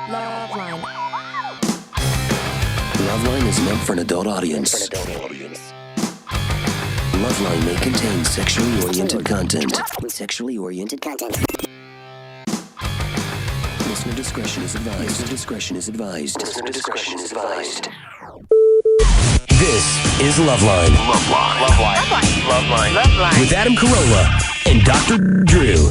LoveLine. LoveLine is meant for an adult audience. LoveLine may contain sexually oriented content. Listener discretion is advised. This is LoveLine. LoveLine. With Adam Carolla and Dr. Drew.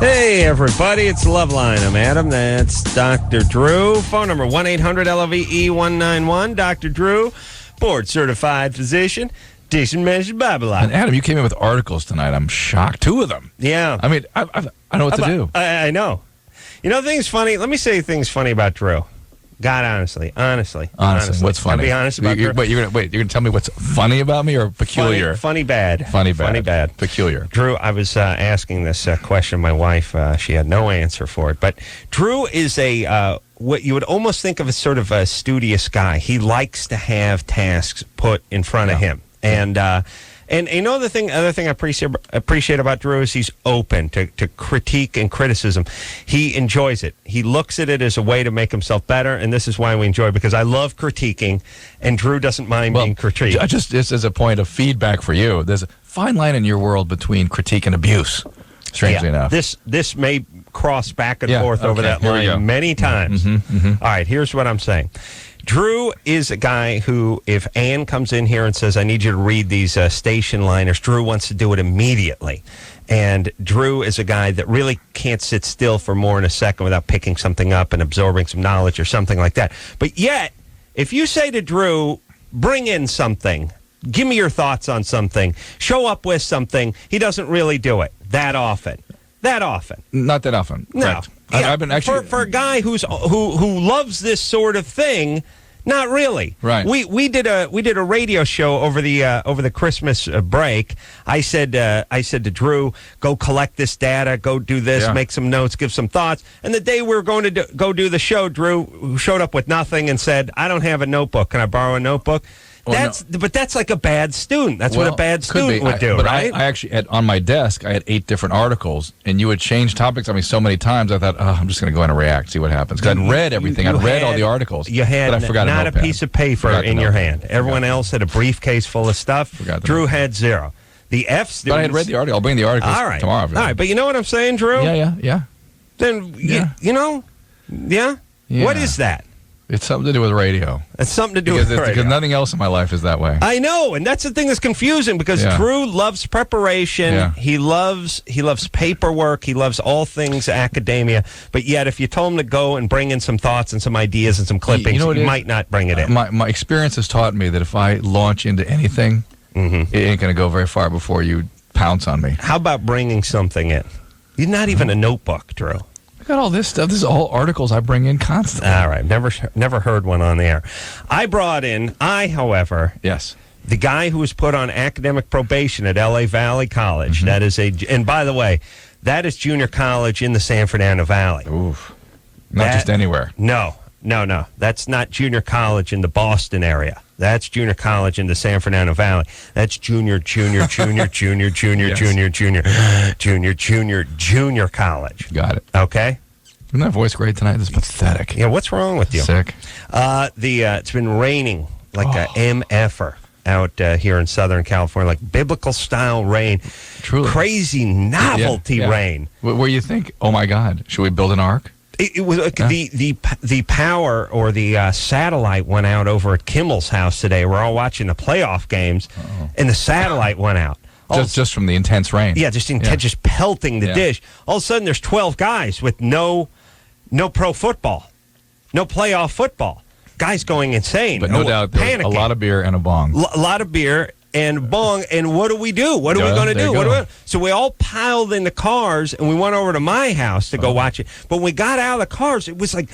Hey, everybody, it's LoveLine. I'm Adam. That's Dr. Drew. Phone number 1-800-LOVE-191. Dr. Drew, board-certified physician, diction measured Babylon. And Adam, you came in with articles tonight. I'm shocked. 2 of them. Yeah. I mean, I don't know what to do. I know. You know, things funny. Let me say things funny about Drew. God, honestly. What's funny? I'll be honest about Drew. You're gonna tell me what's funny about me or peculiar? Funny bad. Funny bad. Peculiar. Drew, I was asking this question. My wife, she had no answer for it. But Drew is a what you would almost think of as sort of a studious guy. He likes to have tasks put in front of him, and you know other thing I appreciate about Drew is he's open to critique and criticism. He enjoys it. He looks at it as a way to make himself better, and this is why we enjoy it, because I love critiquing, and Drew doesn't mind being critiqued. Just as a point of feedback for you, there's a fine line in your world between critique and abuse, strangely enough. This may cross back and forth over that line many times. All right, here's what I'm saying. Drew is a guy who, if Ann comes in here and says, I need you to read these station liners, Drew wants to do it immediately. And Drew is a guy that really can't sit still for more than a second without picking something up and absorbing some knowledge or something like that. But yet, if you say to Drew, bring in something, give me your thoughts on something, show up with something, he doesn't really do it that often. Not that often. No. Correct. Yeah, I've been actually for a guy who loves this sort of thing, not really. Right. We did a radio show over the Christmas break. I said to Drew, go collect this data, go do this, make some notes, give some thoughts. And the day we were going to go do the show, Drew showed up with nothing and said, I don't have a notebook. Can I borrow a notebook? But that's like a bad student. That's what a bad student would do, right? I actually, on my desk, I had 8 different articles, and you would change topics on me so many times, I thought, I'm just going to go in and react, see what happens. Because I'd read everything. I'd read all the articles. You had but I forgot not a piece of paper in your hand. Everyone else had a briefcase full of stuff. Drew had 0. The F students... But I had read the article. I'll bring the articles tomorrow. All right, but you know what I'm saying, Drew? Yeah. Then, you know, what is that? It's something to do with radio. It's something to do with radio. Because nothing else in my life is that way. I know, and that's the thing that's confusing, because Drew loves preparation. Yeah. He loves paperwork. He loves all things academia. But yet, if you told him to go and bring in some thoughts and some ideas and some clippings, he might not bring it in. My experience has taught me that if I launch into anything, it ain't going to go very far before you pounce on me. How about bringing something in? You're not even a notebook, Drew. I got all this stuff. This is all articles I bring in constantly. All right. Never heard one on the air. However, the guy who was put on academic probation at L.A. Valley College, that is and by the way, that is junior college in the San Fernando Valley. Oof. Not just anywhere. No. That's not junior college in the Boston area. That's junior college in the San Fernando Valley. That's junior college. Got it. Okay? Isn't that voice great tonight? This is pathetic. Yeah, what's wrong with you? Sick. It's been raining like a MFer out here in Southern California, like biblical-style rain. Truly. Crazy novelty rain. Where you think, oh, my God, should we build an ark? It was the power or the satellite went out over at Kimmel's house today. We're all watching the playoff games, and the satellite went out. Just from the intense rain. Yeah, just pelting the dish. All of a sudden, there's 12 guys with no pro football, no playoff football. Guys going insane. But no doubt, there was a lot of beer and a bong. A lot of beer and bong, and what do we do? What are we going to do? So we all piled in the cars, and we went over to my house to go watch it. But when we got out of the cars, it was like,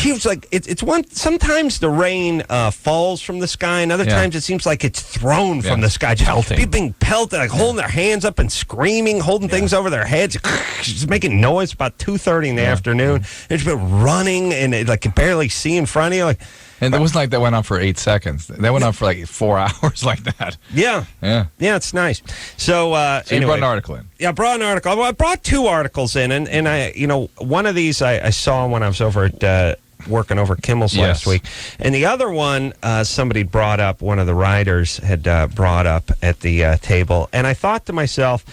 it's one. Sometimes the rain falls from the sky, and other times it seems like it's thrown from the sky. Pelting. People being pelted, like holding their hands up and screaming, holding things over their heads, just making noise. About 2:30 in the afternoon. It's been running, and it could barely see in front of you. And it wasn't like that went on for 8 seconds. That went on for like 4 hours like that. Yeah, it's nice. So anyway, you brought an article in. Yeah, I brought an article. Well, I brought 2 articles in, and I, one of these I saw when I was over at working over Kimmel's last week. And the other one, somebody brought up, one of the writers had brought up at the table. And I thought to myself,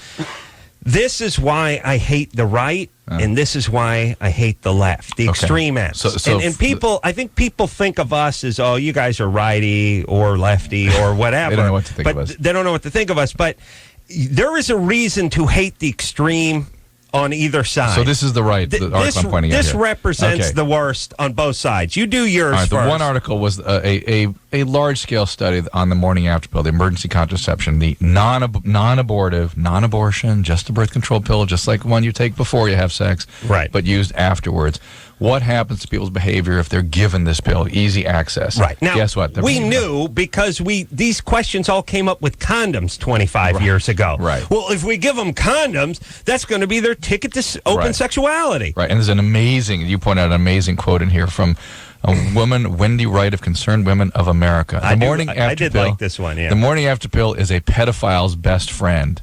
this is why I hate the right, and this is why I hate the left, the extreme ends. And people, I think people think of us as, oh, you guys are righty or lefty or whatever. They don't know what to think of us. They don't know what to think of us. But there is a reason to hate the extreme on either side. So this is the right article I'm pointing at This here. represents the worst on both sides. You do yours first. The one article was a large-scale study on the morning after pill, the emergency contraception, the non-abortive, non-abortion, just a birth control pill, just like one you take before you have sex, right, but used afterwards. What happens to people's behavior if they're given this pill, easy access? Right. Now, guess what? We knew because these questions all came up with condoms 25 years ago. Right. Well, if we give them condoms, that's going to be their ticket to open sexuality. Right. And there's an amazing, you point out an amazing quote in here from a woman, Wendy Wright of Concerned Women of America. I did like this one, yeah. The morning after pill is a pedophile's best friend.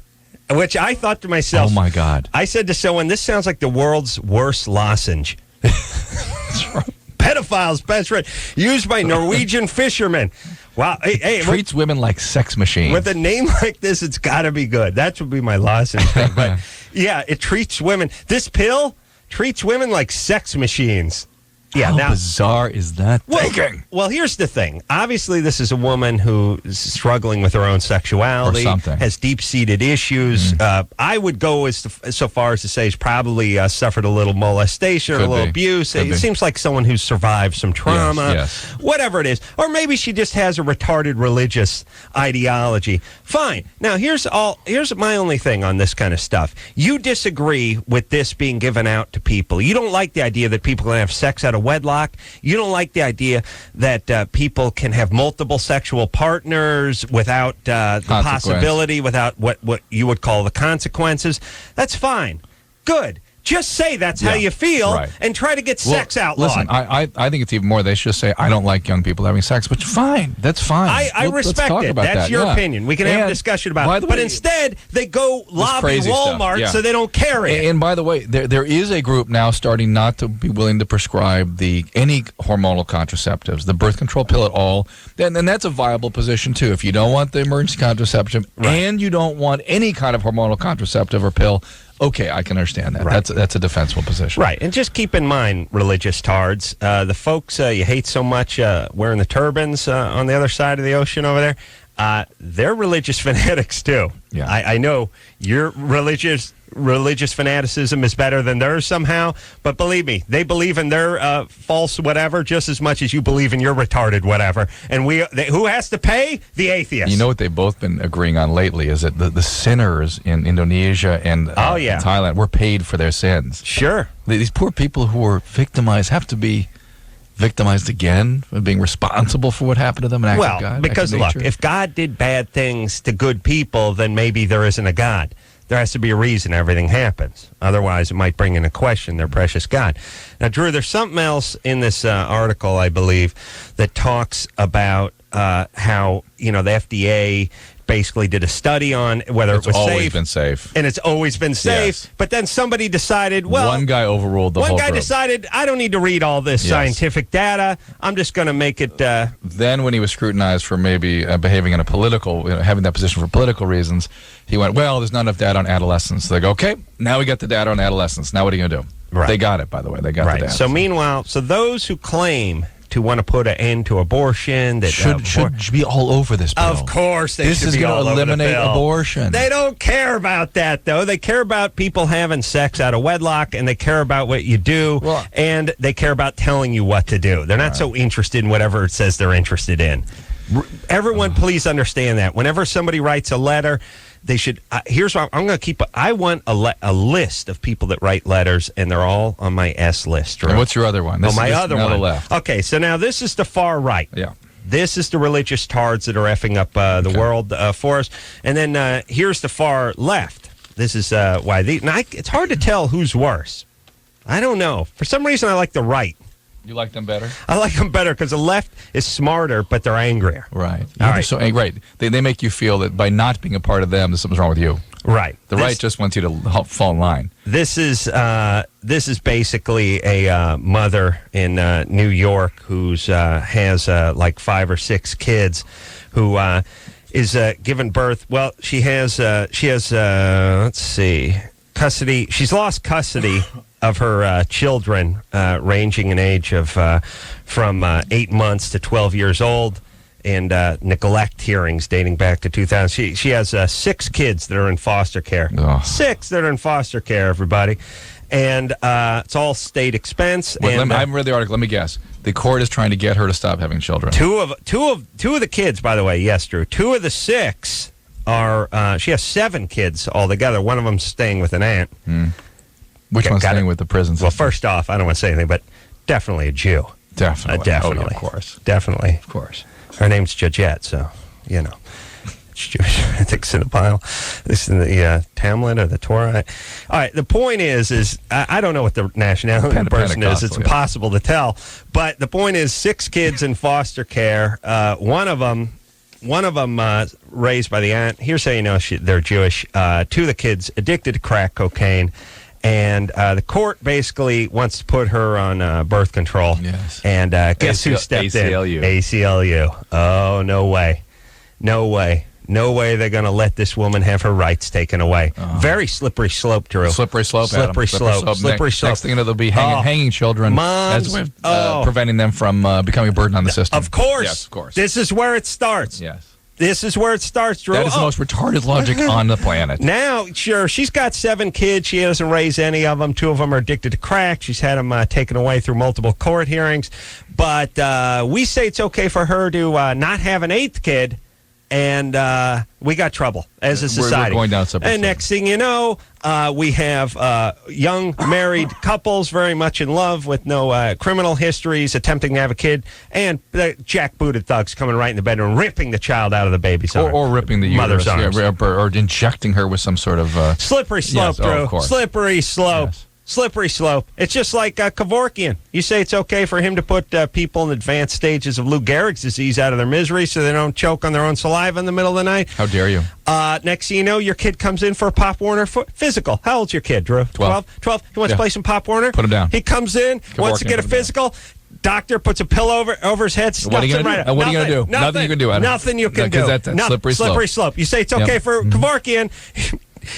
Which I thought to myself, oh my God. I said to someone, this sounds like the world's worst lozenge. Pedophile's best friend, used by Norwegian fishermen. Wow. Hey, treats women like sex machines. With a name like this, it's got to be good. That would be my lozenge thing. But yeah, it treats women. This pill treats women like sex machines. Yeah, how bizarre is that thinking? Well, here's the thing. Obviously, this is a woman who is struggling with her own sexuality, or something, has deep-seated issues. I would go so far as to say she's probably suffered a little molestation or a little abuse. It seems like someone who's survived some trauma, whatever it is. Or maybe she just has a retarded religious ideology. Fine. Now, here's my only thing on this kind of stuff. You disagree with this being given out to people. You don't like the idea that people can have sex out of wedlock. You don't like the idea that people can have multiple sexual partners without the possibility, without what you would call the consequences. That's fine. Good. Just say that's how you feel and try to get sex outlawed. Listen, I think it's even more. They should just say, I don't like young people having sex, but fine. That's fine. I respect it. That's your opinion. We can have a discussion about it. But instead, they go lobby Walmart so they don't carry it. And by the way, there is a group now starting not to be willing to prescribe any hormonal contraceptives, the birth control pill at all. And that's a viable position, too. If you don't want the emergency contraception and you don't want any kind of hormonal contraceptive or pill, okay, I can understand that. Right. That's a defensible position. Right. And just keep in mind, religious tards, the folks you hate so much wearing the turbans on the other side of the ocean over there, they're religious fanatics, too. Yeah. I know your religious fanaticism is better than theirs somehow, but believe me, they believe in their false whatever just as much as you believe in your retarded whatever. And who has to pay? The atheists. You know what they've both been agreeing on lately is that the sinners in Indonesia and in Thailand were paid for their sins. Sure. These poor people who were victimized have to be victimized again for being responsible for what happened to them. Because look, if God did bad things to good people, then maybe there isn't a God. There has to be a reason everything happens. Otherwise, it might bring into question their precious God. Now, Drew, there's something else in this article, I believe, that talks about how, the FDA basically did a study on whether it was safe. It's always been safe. And it's always been safe. Yes. But then somebody decided, one guy overruled the whole group. One guy decided, I don't need to read all this scientific data. I'm just going to make it... Then when he was scrutinized for maybe behaving in a political, having that position for political reasons, he went, well, there's not enough data on adolescents. So they go, okay, now we got the data on adolescents. Now what are you going to do? Right. They got it, by the way. They got the data. So meanwhile, those who claim to want to put an end to abortion that should be all over this bill. Of course, this is going to eliminate abortion. They don't care about that, though. They care about people having sex out of wedlock, and they care about what you do, and they care about telling you what to do. They're not so interested in whatever it says they're interested in. Everyone, please understand that. Whenever somebody writes a letter, they should. Here's what I'm going to keep. I want a list of people that write letters, and they're all on my S list. And what's your other one? My other one. Left. Okay, so now this is the far right. Yeah. This is the religious tards that are effing up the world for us. And then here's the far left. This is why it's hard to tell who's worse. I don't know. For some reason, I like the right You like them better? I like them better because the left is smarter, but they're angrier. Right. All right. So right. They make you feel that by not being a part of them, there's something's wrong with you. Right. The right just wants you to fall in line. This is basically a mother in New York who's has like 5 or 6 kids, who is given birth. Well, she has let's see, custody. She's lost custody of her children, ranging in age of from 8 months to 12 years old. And neglect hearings dating back to 2000. She has 6 kids that are in foster care. Oh. 6 that are in foster care, everybody. And it's all state expense. Well, and, I haven't read the article. Let me guess. The court is trying to get her to stop having children. Two of the kids, by the way, yes, Drew. 2 of the 6 are. She has 7 kids altogether. One of them's staying with an aunt. Which one's staying with the prison system? Well, first off, I don't want to say anything, but definitely a Jew. Definitely. Definitely. Oh, yeah, of course. Definitely. Of course. Her name's Georgette, so, you know. It's Jewish. I think it's in the pile. This is in the Talmud or the Torah. All right, the point is I don't know what the nationality of the person is. It's impossible to tell. But the point is 6 kids in foster care. One of them raised by the aunt. Here's how you know they're Jewish. 2 of the kids addicted to crack cocaine. And the court basically wants to put her on birth control. Yes. And guess who stepped ACLU. in? ACLU. Oh, no way. No way. No way they're going to let this woman have her rights taken away. Very slippery slope, Drew. Slippery slope, Slippery slope. Slippery slope. Next thing you know, they'll be hanging children Moms, as a way of preventing them from becoming a burden on the system. Of course. Yes, of course. This is where it starts. Yes. This is where it starts, Drew. That is the most retarded logic on the planet. Now, sure, she's got 7 kids. She doesn't raise any of them. 2 of them are addicted to crack. She's had them taken away through multiple court hearings. But we say it's okay for her to not have an 8th kid, and we got trouble as a society. We're going down separate. And next thing you know, we have young married couples very much in love with no criminal histories, attempting to have a kid, and the jackbooted thugs coming right in the bedroom, ripping the child out of the baby's arms. Or ripping the mother's uterus, arms. Or injecting her with some sort of... slippery slope, yes, Drew. of course. Slippery slope. Yes. Slippery slope. It's just like Kevorkian. You say it's okay for him to put people in advanced stages of Lou Gehrig's disease out of their misery so they don't choke on their own saliva in the middle of the night. How dare you? Next thing you know, your kid comes in for a Pop Warner physical. How old's your kid, Drew? 12? He wants to play some Pop Warner? Put him down. He comes in, wants to get a physical. Doctor puts a pillow over his head, stuffs him right up. What are you going to do? Nothing you can do. Nothing you can do. Because that's slippery slope. Slippery slope. You say it's okay for Kevorkian.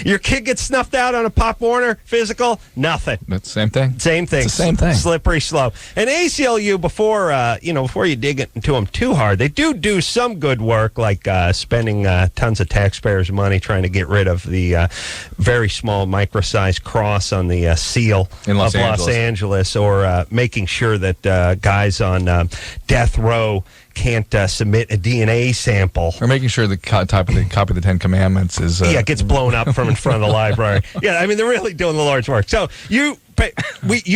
Your kid gets snuffed out on a Pop Warner physical, nothing. That's the same thing? Same thing. It's the same thing. Slippery slope. And ACLU, before you dig into them too hard, they do some good work, like spending tons of taxpayers' money trying to get rid of the very small micro-sized cross on the seal in Los Angeles, or making sure that guys on death row can't submit a DNA sample. Or making sure the copy of the 10 Commandments is... gets blown up from in front of the library. Yeah, I mean, they're really doing the Lord's work. So you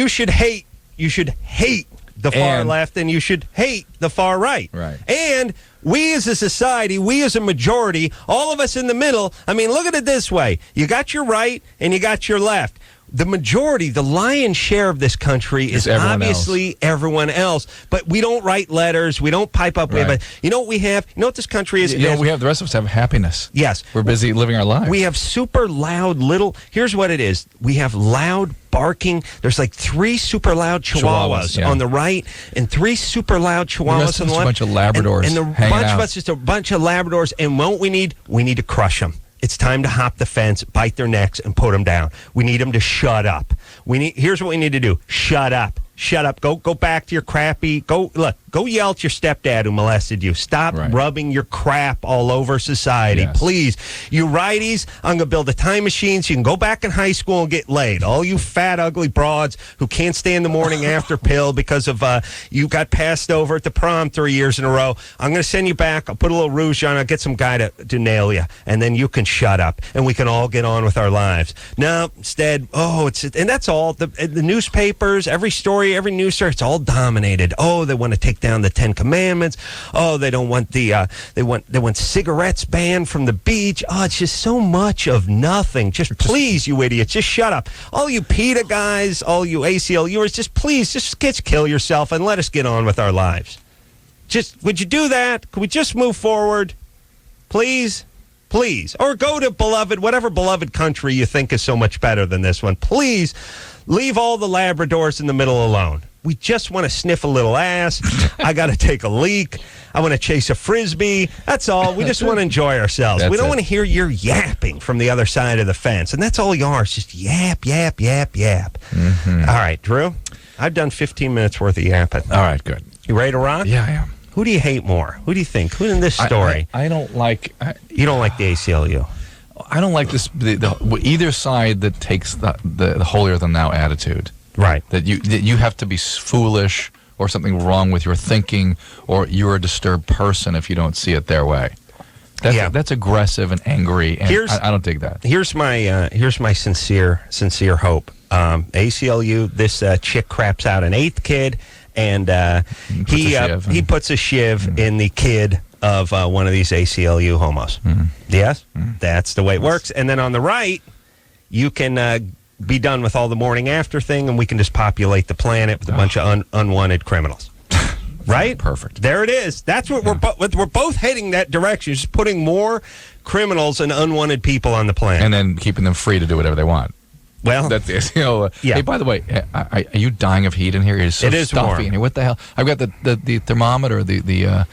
should hate the far left, and you should hate the far right. Right. And we as a society, we as a majority, all of us in the middle, I mean, look at it this way. You got your right and you got your left. The majority, the lion's share of this country is obviously everyone else. But we don't write letters. We don't pipe up. Right. You know what we have? You know what this country is? The rest of us have happiness. Yes. We're busy living our lives. We have super loud little... Here's what it is. We have loud barking. There's like 3 super loud chihuahuas on the right and 3 super loud chihuahuas on the left. A bunch of Labradors and the bunch of us, just a bunch of Labradors. And what we need to crush them. It's time to hop the fence, bite their necks, and put them down. We need them to shut up. Here's what we need to do. Shut up. Shut up. Go back to your crappy... Go yell at your stepdad who molested you. Stop rubbing your crap all over society. Yes. Please. You righties, I'm going to build a time machine so you can go back in high school and get laid. All you fat, ugly broads who can't stand the morning after pill because of you got passed over at the prom 3 years in a row. I'm going to send you back. I'll put a little rouge on. I'll get some guy to nail you. And then you can shut up. And we can all get on with our lives. No, instead, and that's all. The newspapers, every story story, every news story, it's all dominated. Oh, they want to take down the 10 Commandments. Oh, they don't want they want cigarettes banned from the beach. Oh, it's just so much of nothing. Just please, you idiots, just shut up. All you PETA guys, all you ACLUers, just please, just kill yourself and let us get on with our lives. Just, would you do that? Could we just move forward? Please? Please. Or go to whatever beloved country you think is so much better than this one. Please leave all the Labradors in the middle alone. We just want to sniff a little ass. I got to take a leak. I want to chase a Frisbee. That's all. We just want to enjoy ourselves. We don't want to hear your yapping from the other side of the fence. And that's all you are. It's just yap, yap, yap, yap. Mm-hmm. All right, Drew, I've done 15 minutes worth of yapping. All right, good. You ready to rock? Yeah, I am. Who do you hate more? Who do you think? Who in this story? I don't like... You don't like the ACLU? I don't like this. Either side that takes the holier-than-thou attitude. Right. That you have to be foolish or something wrong with your thinking or you're a disturbed person if you don't see it their way. That's aggressive and angry, and I don't dig that. Here's my sincere hope. ACLU, this chick craps out an 8th kid, and he puts a shiv in the kid of one of these ACLU homos. Mm. Yes? Mm. That's the way it works. And then on the right, you can be done with all the morning after thing, and we can just populate the planet with a bunch of unwanted criminals. Right? Perfect. There it is. That's what we're both heading that direction, just putting more criminals and unwanted people on the planet. And then keeping them free to do whatever they want. Well, that's yeah. Hey, by the way, are you dying of heat in here? It is stuffy warm in here. What the hell? I've got the thermometer, the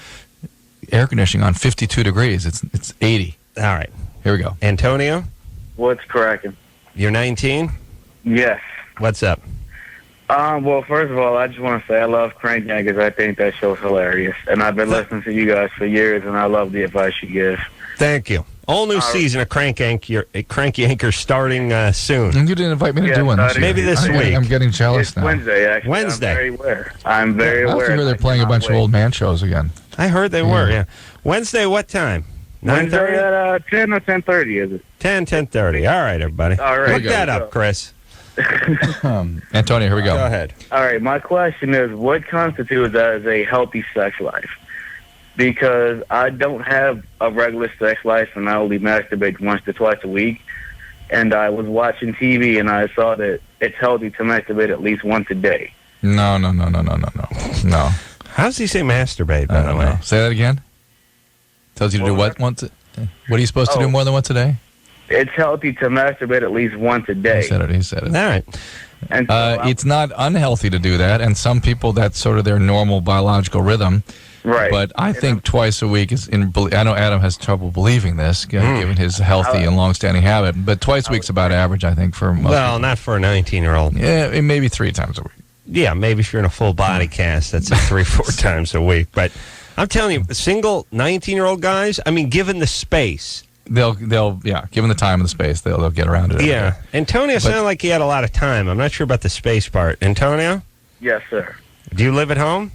air conditioning on 52 degrees. It's 80. All right. Here we go. Antonio? What's cracking? You're 19? Yes. What's up? Well, first of all, I just want to say I love Crank Yankers. I think that show's hilarious. And I've been listening to you guys for years, and I love the advice you give. Thank you. All new season of Crank Yankers starting soon. You didn't invite me to do one. Maybe this week. I'm getting jealous now. Wednesday, actually. Wednesday. I'm very aware. I hear they're playing a bunch of old man shows again. I heard they were, yeah. Wednesday, what time? Wednesday at 10 or 10:30, is it? 10:30. All right, everybody. All right. Look that up, Chris. Antonio, here we go. Go ahead. All right, my question is, what constitutes as a healthy sex life? Because I don't have a regular sex life, and I only masturbate once to twice a week. And I was watching TV, and I saw that it's healthy to masturbate at least once a day. No. How does he say masturbate, by the way? Know. Say that again. Tells you to do what once? What are you supposed to do more than once a day? It's healthy to masturbate at least once a day. He said it. All right. And so it's not unhealthy to do that, and some people, that's sort of their normal biological rhythm. Right. But I think twice a week is I know Adam has trouble believing this, given his healthy and long-standing habit. But twice a week's about average, I think, for most people. Not for a 19-year-old. Yeah, maybe 3 times a week. Yeah, maybe if you're in a full body cast, that's 3-4 times a week. But I'm telling you, single 19-year-old guys, I mean, given the space, they'll given the time and the space, they'll get around it. Yeah. Antonio sounded like he had a lot of time. I'm not sure about the space part. Antonio? Yes, sir. Do you live at home?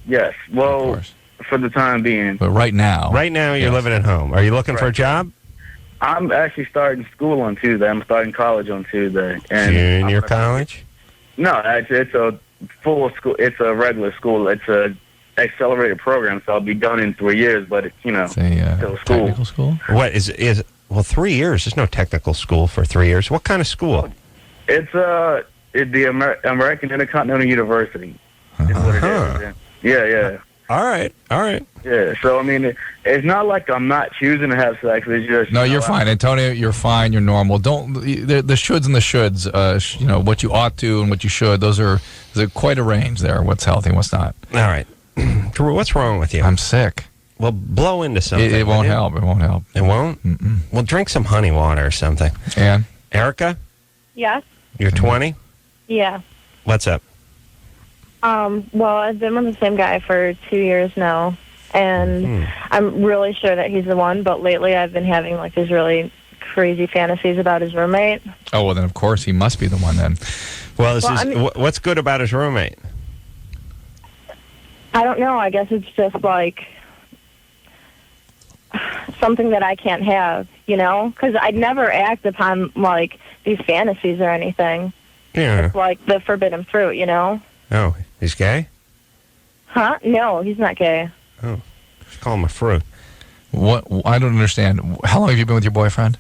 Yes. Well, for the time being. But right now. Right now, you're living at home. Are you looking for a job? I'm actually starting school on Tuesday. I'm starting college on Tuesday. And junior college? No, actually, it's a full school. It's a regular school. It's a accelerated program, so I'll be done in 3 years. But it's still school. Technical school. What is? Well, 3 years. There's no technical school for 3 years. What kind of school? It's the American Intercontinental University. Is what it is. Yeah. All right. Yeah, so I mean, it's not like I'm not choosing to have sex. It's just no. You're fine, Antonio. You're fine. You're normal. Don't the shoulds and the shoulds. What you ought to and what you should. There's quite a range there. What's healthy and what's not. All right, Drew. What's wrong with you? I'm sick. Well, blow into something. It won't help. It won't help. It won't. Mm-mm. Well, drink some honey water or something. And Erica. Yes. You're 20. Yeah. What's up? Well, I've been with the same guy for 2 years now, and I'm really sure that he's the one, but lately I've been having like these really crazy fantasies about his roommate. Oh, well, then of course he must be the one then. Well, what's good about his roommate? I don't know. I guess it's just like something that I can't have, because I'd never act upon like these fantasies or anything. Yeah. It's like the forbidden fruit, Oh, he's gay? Huh? No, he's not gay. Oh, just call him a fruit. What? I don't understand. How long have you been with your boyfriend?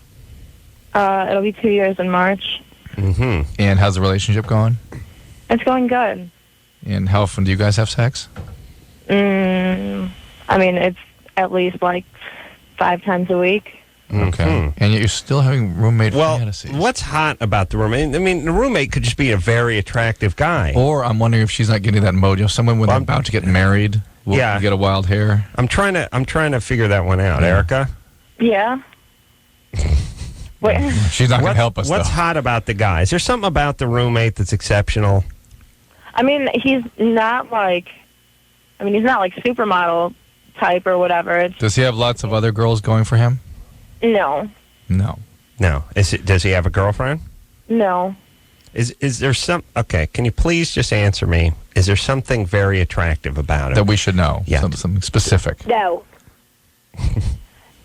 It'll be 2 years in March. Mm-hmm. And how's the relationship going? It's going good. And how often do you guys have sex? I mean, it's at least like 5 times a week. Okay. And yet you're still having roommate fantasies. What's hot about the roommate? I mean, the roommate could just be a very attractive guy. Or I'm wondering if she's not getting that mojo. Someone when they're about to get married will get a wild hair. I'm trying to figure that one out. Erica? Yeah. Wait. She's not going to help us, What's hot about the guy? Is there something about the roommate that's exceptional? I mean, he's not like supermodel type or whatever. Does he have lots of other girls going for him? No. No. Does he have a girlfriend? No. Is there some... Okay, can you please just answer me? Is there something very attractive about him? That we should know? Yeah. Something specific? No.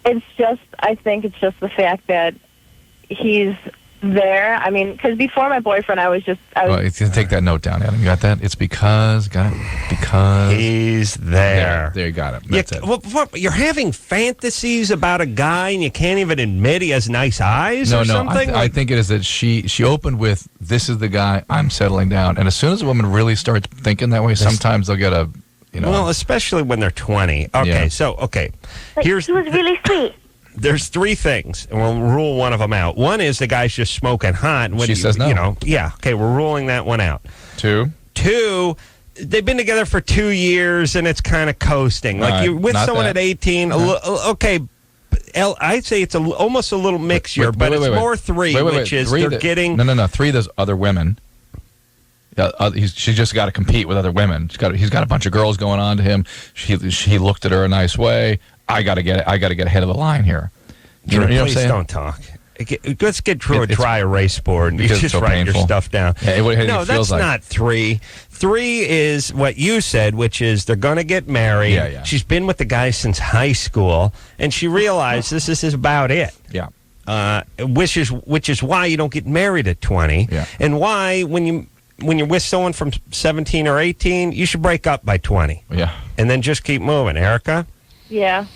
I think it's just the fact that he's there. I mean, because before my boyfriend, I was... take that note down, Adam. You got that? It's because he's there. There you got it. That's it. Well, you're having fantasies about a guy and you can't even admit he has nice eyes or something? I think it is that she opened with, this is the guy, I'm settling down. And as soon as a woman really starts thinking that way, sometimes they'll get a, Well, especially when they're 20. Okay, here's... He was really sweet. There's 3 things, and we'll rule one of them out. One is the guy's just smoking hot. And she says no. Okay, we're ruling that one out. 2, they've been together for 2 years, and it's kind of coasting. Like you're with someone at 18. Okay, I'd say it's almost a little mixture, but it's more 3, which is they're getting... No. 3, there's other women. She's just got to compete with other women. He's got a bunch of girls going on to him. He looked at her a nice way. I got to get ahead of the line here. You know what I'm saying? Don't talk. Let's get through a dry erase board and you just write your stuff down. No, that's not 3. 3 is what you said, which is they're going to get married. Yeah. She's been with the guy since high school, and she realized this is about it. Yeah. Which is why you don't get married at 20, and why when you're with someone from 17 or 18, you should break up by 20. Yeah. And then just keep moving. Erica? Yeah.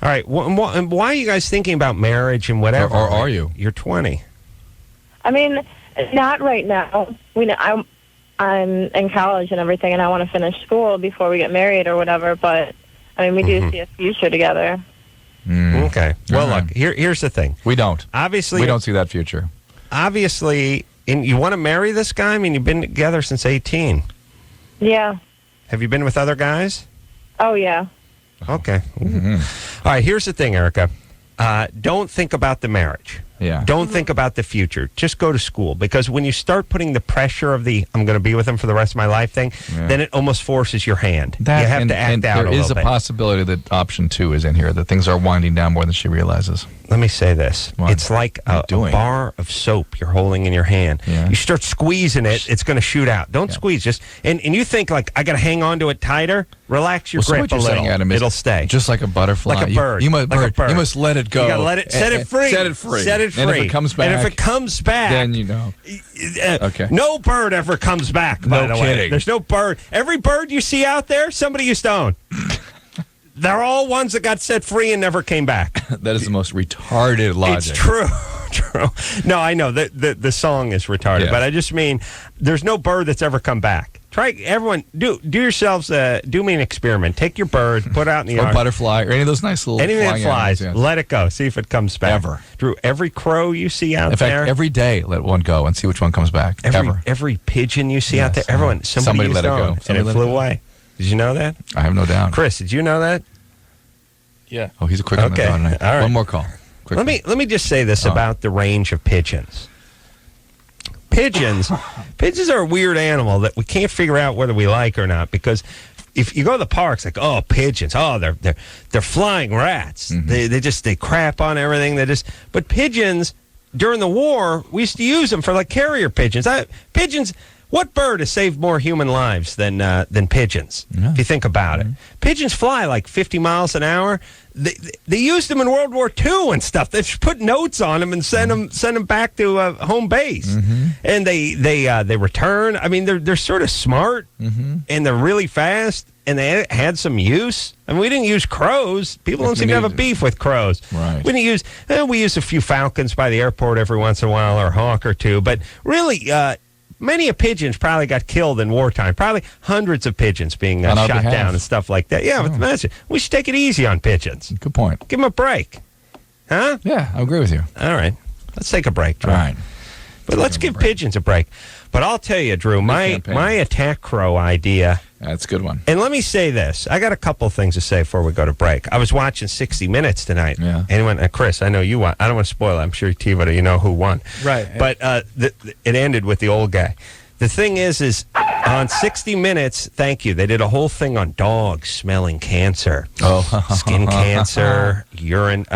All right. Why are you guys thinking about marriage and whatever? Or are you? You're 20. I mean, not right now. I'm in college and everything, and I want to finish school before we get married or whatever. But I mean, we do see a future together. Okay. Well, look. Here's the thing. We don't. Obviously, we don't see that future. Obviously, and you want to marry this guy? I mean, you've been together since 18. Yeah. Have you been with other guys? Oh yeah. Okay. All right, here's the thing, Erica. Don't think about the marriage. Yeah. Don't think about the future. Just go to school. Because when you start putting the pressure of the I'm going to be with him for the rest of my life thing, then it almost forces your hand. You have to act out a little bit. There is a possibility that option 2 is in here, that things are winding down more than she realizes. Let me say this. It's like a bar of soap you're holding in your hand. Yeah. You start squeezing it, it's going to shoot out. Don't squeeze. Just and you think, like, I got to hang on to it tighter. Relax your grip a little. Saying, Adam, it'll stay. Just like a butterfly. Like a bird. You must let it go. You got to let it, set it free. Set it free. Set it free. And if it comes back, then you know. Okay. No bird ever comes back, by the way. Kidding. There's no bird. Every bird you see out there, somebody used to own. They're all ones that got set free and never came back. That is the most retarded logic. It's true. No, I know the song is retarded, but I just mean there's no bird that's ever come back. Try everyone do yourselves do me an experiment. Take your bird, put it out in the yard. Or butterfly, or any of those nice little anything that flies. Animals, let it go. See if it comes back. Ever. Drew, every crow you see out there. In fact, every day let one go and see which one comes back. Every pigeon you see out there. Everyone. Somebody let it go. And it flew away. Did you know that? I have no doubt. Chris, did you know that? Yeah. Oh, he's a quick one tonight. All right. One more call. Let me just say this about the range of pigeons. Pigeons are a weird animal that we can't figure out whether we like or not, because if you go to the parks, like, oh, pigeons, oh, they're flying rats. They crap on everything. But pigeons during the war, we used to use them for like carrier pigeons. Pigeons, What bird has saved more human lives than pigeons? If you think about it, pigeons fly like 50 miles an hour. They used them in World War II and stuff. They just put notes on them and send them back to home base. And they return. I mean, they're sort of smart and they're really fast and they had some use. I mean, we didn't use crows. People don't seem to have a beef with crows. Right. We didn't use. We use a few falcons by the airport every once in a while, or a hawk or two. But really, many a pigeons probably got killed in wartime. Probably hundreds of pigeons being shot down and stuff like that. Yeah, but imagine. We should take it easy on pigeons. Good point. Give them a break. Huh? Yeah, I agree with you. All right. Let's take a break, Drew. All right. But let's give pigeons a break. But I'll tell you, Drew, my attack crow idea. That's a good one. And let me say this. I got a couple of things to say before we go to break. I was watching 60 Minutes tonight. Yeah. Anyone, Chris, I know you won. I don't want to spoil it. I'm sure, Tiva, you know who won. Right. But it ended with the old guy. The thing is on 60 Minutes, thank you, they did a whole thing on dogs smelling cancer. Skin cancer, urine,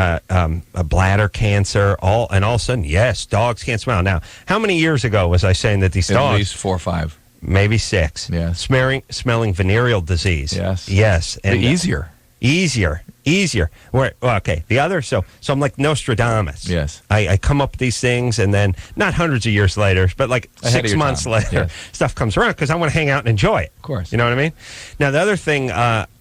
bladder cancer, and all of a sudden, yes, dogs can't smell. Now, how many years ago was I saying that these dogs... At least 4 or 5. Maybe 6. Yes. Smelling venereal disease. Yes. Yes. And easier. Okay. The other, so I'm like Nostradamus. Yes. I come up with these things, and then not hundreds of years later, but like 6 months later, stuff comes around because I want to hang out and enjoy it. Of course. You know what I mean? Now, the other thing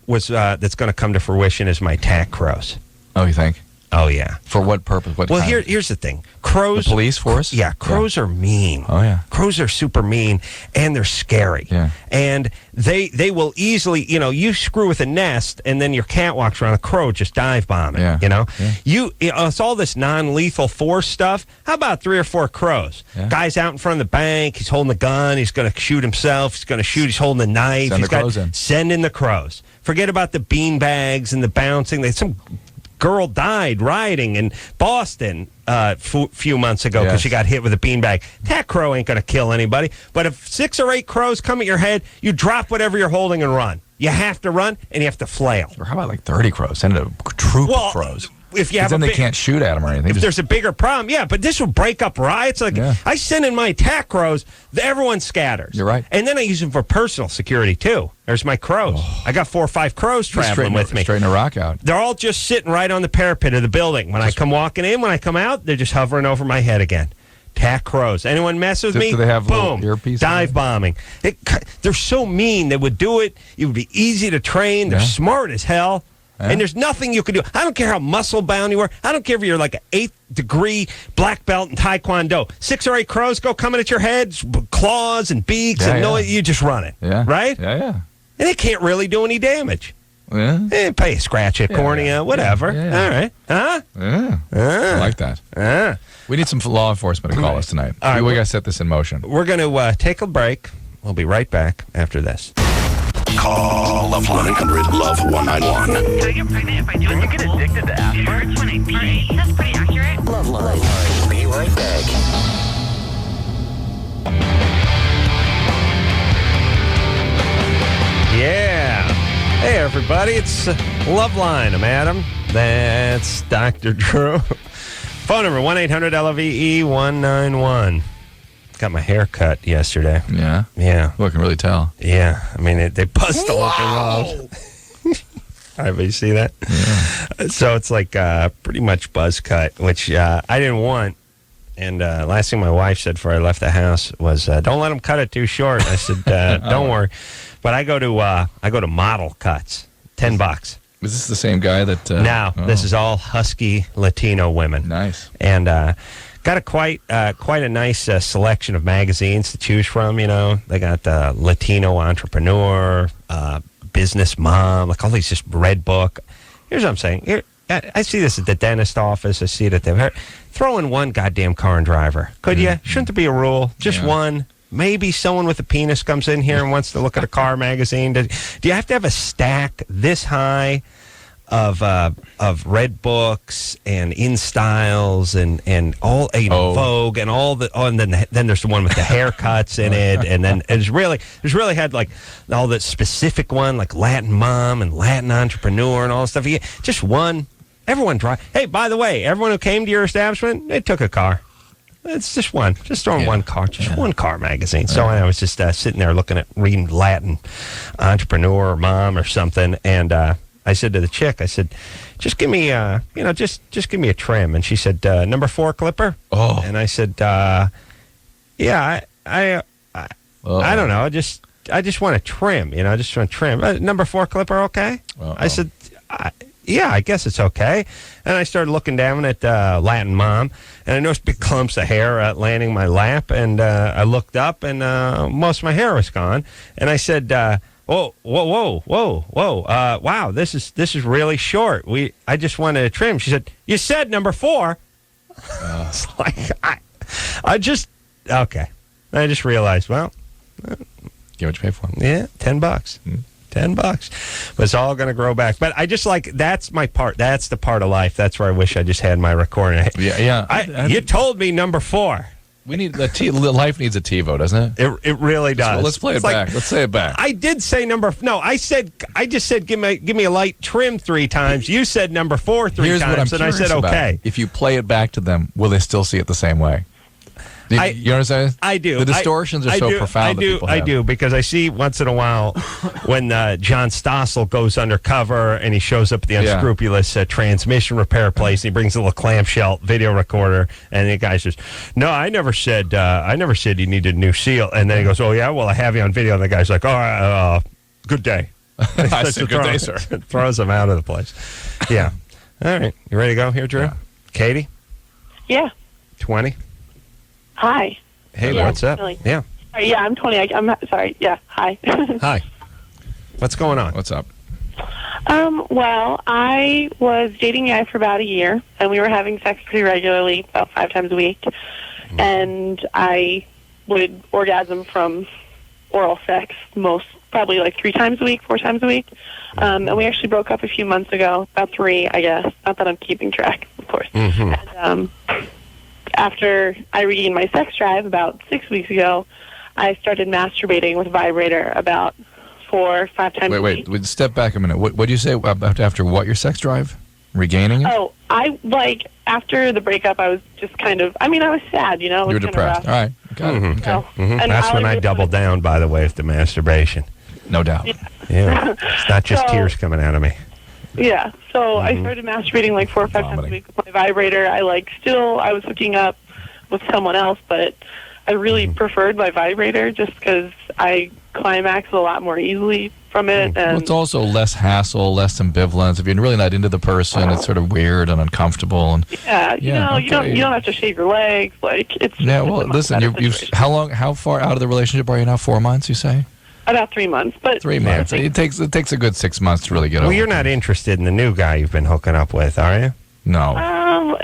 was that's going to come to fruition is my attack crows. Oh, you think? Oh, yeah. For what purpose? What kind? Here's the thing. Crows... The police force? Yeah, crows are mean. Oh, yeah. Crows are super mean, and they're scary. Yeah. And they will easily, you screw with a nest, and then your cat walks around, a crow just dive bombing, Yeah. It's all this non-lethal force stuff. How about 3 or 4 crows? Yeah. Guy's out in front of the bank, he's holding a gun, he's going to shoot himself, he's holding a knife. Send in the crows. Forget about the bean bags and the bouncing. Some girl died rioting in Boston a few months ago because she got hit with a beanbag. That crow ain't going to kill anybody. But if 6 or 8 crows come at your head, you drop whatever you're holding and run. You have to run, and you have to flail. Or how about like 30 crows? Send a troop of crows. If you have then they can't shoot at them or anything. If there's a bigger problem, but this will break up riots. I send in my attack crows, everyone scatters. You're right. And then I use them for personal security, too. There's my crows. I got 4 or 5 crows traveling with me. Straighten a rock out. They're all just sitting right on the parapet of the building. When I come walking in, when I come out, they're just hovering over my head again. Attack crows. Anyone mess with me? Do they have boom, earpieces? dive bombing. They're so mean. They would do it. It would be easy to train. They're smart as hell. Yeah. And there's nothing you can do. I don't care how muscle bound you are. I don't care if you're like an 8th degree black belt in Taekwondo. 6 or 8 crows go coming at your head, claws and beaks, and you just run it. Yeah. Right? Yeah. And it can't really do any damage. Yeah. Pay a scratch at cornea, whatever. Yeah. All right. Huh? Yeah. I like that. We need some law enforcement to call us tonight. All right, we got to set this in motion. We're going to take a break. We'll be right back after this. Call LoveLine 1-800-LOVE-191. Can I get pregnant if I do it? You get addicted to aspirin? It hurts when I pee. That's pretty accurate. LoveLine. Be right back. Yeah. Hey, everybody. It's LoveLine. I'm Adam. That's Dr. Drew. Phone number 1-800-LOVE-191. Got my hair cut yesterday. Yeah? Yeah. Well, I can really tell. Yeah. I mean, they bust the looking off. All right, but you see that? Yeah. So it's like pretty much buzz cut, which I didn't want. And last thing my wife said before I left the house was, "Don't let them cut it too short." I said, "Don't worry." But I go to model cuts, $10. Is this the same guy that? This is all husky Latino women. Nice. And got quite a nice selection of magazines to choose from. They got Latino Entrepreneur, Business Mom, like all these just red book. Here's what I'm saying. I see this at the dentist office. I see it at the... Throw in one goddamn car and driver. Could you? Shouldn't there be a rule? Just one. Maybe someone with a penis comes in here and wants to look at a car magazine. Do you have to have a stack this high of red books and In Styles and all Vogue and all the and then there's the one with the haircuts in it, and then there's really had like all the specific one like Latin Mom and Latin Entrepreneur and all that stuff. Just one. Everyone drive. Hey, by the way, everyone who came to your establishment, they took a car. It's just one. Just throwing one car. Just one car magazine. So I was just sitting there reading Latin Entrepreneur or Mom or something. And I said to the chick, I said, just give me, just give me a trim. And she said, number 4 clipper. Oh. And I said, yeah, I don't know. I just want to trim, I just want to trim. Number 4 clipper, okay? I said, yeah, I guess it's okay. And I started looking down at Latin Mom, and I noticed big clumps of hair landing my lap. And I looked up, and most of my hair was gone. And I said, whoa, wow, this is really short. I just wanted to trim. She said, you said number 4. It's like, okay. I just realized, well, get what you pay for. Yeah, $10. $10. But it's all going to grow back. But I just that's my part. That's the part of life. That's where I wish I just had my recording. Yeah. You told me number 4. We need life needs a TiVo, doesn't it? It really does. So let's play it back. Let's say it back. I did say I just said give me a light trim 3 times. You said number 4 3 times, and I said okay. If you play it back to them, will they still see it the same way? You know what I'm saying? I do. The distortions are so profound. I do, because I see once in a while when John Stossel goes undercover and he shows up at the unscrupulous transmission repair place. And he brings a little clamshell video recorder, and the guy says, "No, I never said you needed a new seal." And then he goes, "Oh yeah, well I have you on video." And the guy's like, "All right, good day." I said, "Good day, sir." Throws him out of the place. Yeah. All right, you ready to go here, Drew? Yeah. Katie? Yeah. 20. Hi. Hey, what's up? Really. Yeah. Yeah, I'm 20. I'm sorry. Yeah. Hi. Hi. What's going on? What's up? Well, I was dating a guy for about a year, and we were having sex pretty regularly, about 5 times a week. And I would orgasm from oral sex probably like 3 times a week, 4 times a week. And we actually broke up a few months ago, about 3, I guess. Not that I'm keeping track, of course. Mm-hmm. And, after I regained my sex drive about 6 weeks ago, I started masturbating with a vibrator about 4 or 5 times a week. Wait, step back a minute. What did you say about after what, your sex drive? Regaining it? Oh, after the breakup, I was just kind of, I was sad, You were depressed. All right. Got it. Mm-hmm. Okay. Mm-hmm. That's when I doubled down, by the way, with the masturbation. No doubt. Yeah. It's not just tears coming out of me. Yeah, so I started masturbating like 4 or 5 times a week with my vibrator. I was hooking up with someone else, but I really preferred my vibrator just because I climax a lot more easily from it. And it's also less hassle, less ambivalence. If you're really not into the person, it's sort of weird and uncomfortable. And you don't have to shave your legs. It's listen. How far out of the relationship are you now? 4 months, you say? About 3 months, but 3 months. It takes a good 6 months to really get over. Well, you're not interested in the new guy you've been hooking up with, are you? No. I'm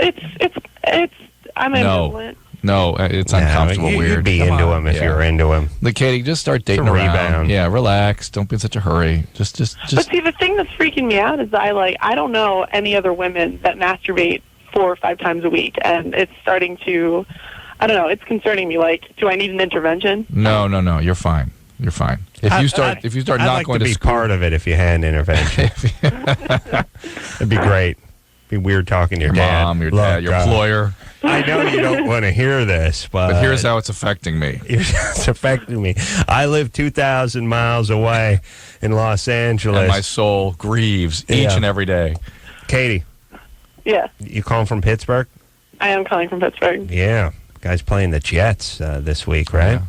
ambivalent. No, it's uncomfortable, weird. You'd be into him if you were into him. Like, Katie, just start dating around. Rebound. Yeah, relax. Don't be in such a hurry. Just. But see, the thing that's freaking me out is I don't know any other women that masturbate 4 or 5 times a week, and it's starting to, I don't know, it's concerning me. Do I need an intervention? No, you're fine. You're fine. If you start I'd not like going to be school, part of it if you had an intervention. It'd be great. Be weird talking to your dad. Mom, your dad, your employer. I know you don't want to hear this, but here's how it's affecting me. It's affecting me. I live 2,000 miles away in Los Angeles. And my soul grieves each and every day. Katie. Yeah. You calling from Pittsburgh? I am calling from Pittsburgh. Yeah. Guy's playing the Jets this week, right?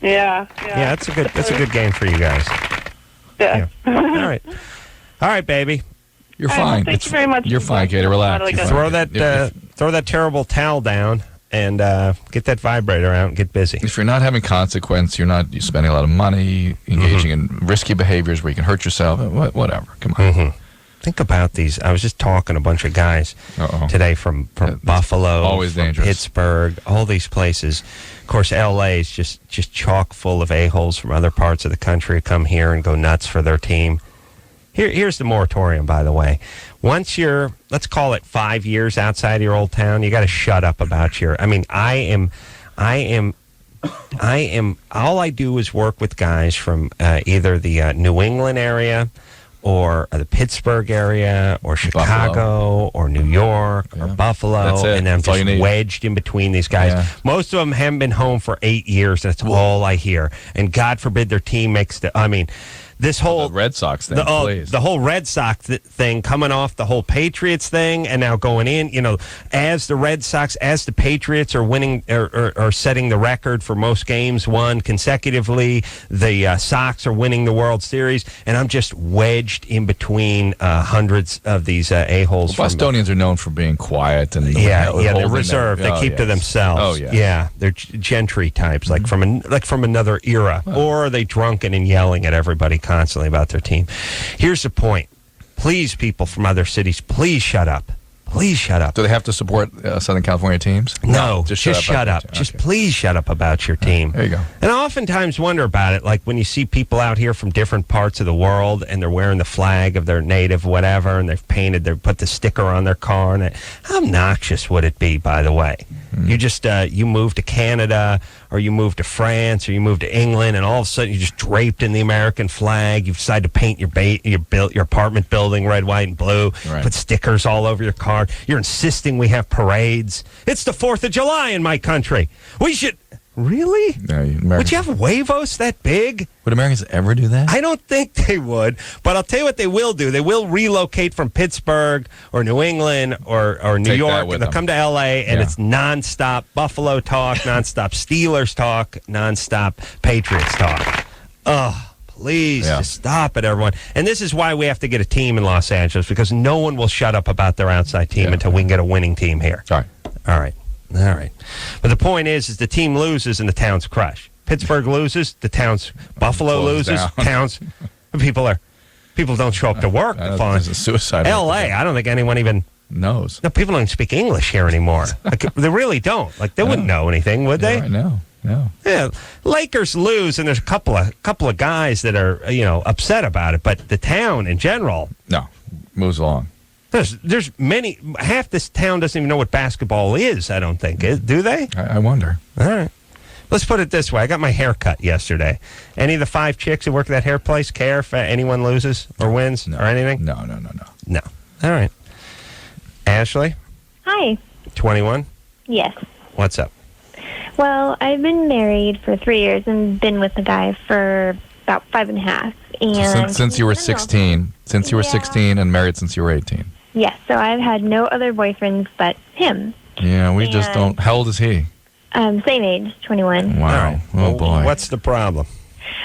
Yeah. Yeah, that's a good game for you guys. Yeah. All right, baby. You're fine. Thank you very much. You're fine, Katie. Relax. Throw that terrible towel down and get that vibrator out and get busy. If you're not having consequence, you're spending a lot of money, engaging in risky behaviors where you can hurt yourself. Whatever. Come on. Mm-hmm. Think about these. I was just talking to a bunch of guys today from Buffalo, always from dangerous. Pittsburgh, all these places. Of course, L.A. is just chock full of a-holes from other parts of the country who come here and go nuts for their team. Here's the moratorium, by the way. Once you're, let's call it 5 years outside your old town, you got to shut up about your. I am. All I do is work with guys from either the New England area or the Pittsburgh area or Chicago or New York or Buffalo. That's it. And I'm That's all you just need. wedged in between these guys. Yeah. Most of them haven't been home for 8 years. That's all I hear. And God forbid their team makes this whole The Red Sox thing, please. the whole Red Sox thing coming off the whole Patriots thing and now going in, as the Red Sox, as the Patriots are winning or setting the record for most games won consecutively, the Sox are winning the World Series, and I'm just wedged in between hundreds of these a-holes. Bostonians are known for being quiet and they're reserved. They keep to themselves. Oh yeah, they're gentry types, like from another era, or are they drunken and yelling at everybody constantly about their team? Here's the point. Please, people from other cities, please shut up. Please shut up. Do they have to support Southern California teams? No, just shut up. Okay. Just please shut up about your team. There you go. And I oftentimes wonder about it, like when you see people out here from different parts of the world and they're wearing the flag of their native whatever, and they put the sticker on their car. And how obnoxious would it be, by the way? You just you move to Canada, or you move to France, or you move to England, and all of a sudden you're just draped in the American flag. You decide to paint your apartment building red, white, and blue. Right. Put stickers all over your car. You're insisting we have parades. It's the 4th of July in my country. We should... Really? Yeah, would you have huevos that big? Would Americans ever do that? I don't think they would, but I'll tell you what they will do. They will relocate from Pittsburgh or New England or New York, and they'll come to L.A., and it's nonstop Buffalo talk, nonstop Steelers talk, nonstop Patriots talk. Oh, please, just stop it, everyone. And this is why we have to get a team in Los Angeles, because no one will shut up about their outside team until we can get a winning team here. All right. But the point is the team loses and the town's crushed. Pittsburgh loses, the town's Buffalo loses, towns people don't show up to work. It's a suicide. L.A., I don't think anyone even knows. No, people don't even speak English here anymore. They really don't. They wouldn't know anything, would they? No. Yeah, Lakers lose, and there's a couple of guys that are upset about it, but the town in general moves along. There's many. Half this town doesn't even know what basketball is, I don't think. Do they? I wonder. All right. Let's put it this way. I got my hair cut yesterday. Any of the 5 chicks who work at that hair place care if anyone loses or wins or anything? No. All right. Ashley? Hi. 21? Yes. What's up? Well, I've been married for 3 years and been with a guy for about 5.5. And since you were 16. Since you were 16 and married since you were 18. Yes, so I've had no other boyfriends but him. Yeah, we just don't. How old is he? Same age, 21. Wow. Oh, boy. What's the problem?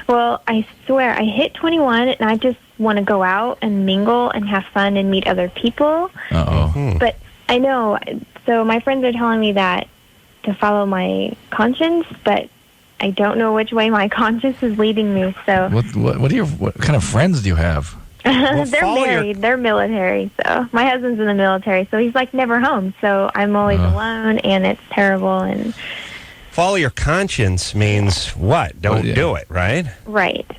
Well, I swear, I hit 21, and I just want to go out and mingle and have fun and meet other people. Uh-oh. But I know, so my friends are telling me that to follow my conscience, but I don't know which way my conscience is leading me. So what kind of friends do you have? They're married. They're military. So my husband's in the military, so he's never home. So I'm always alone, and it's terrible. And follow your conscience means what? Don't do it, right? Right.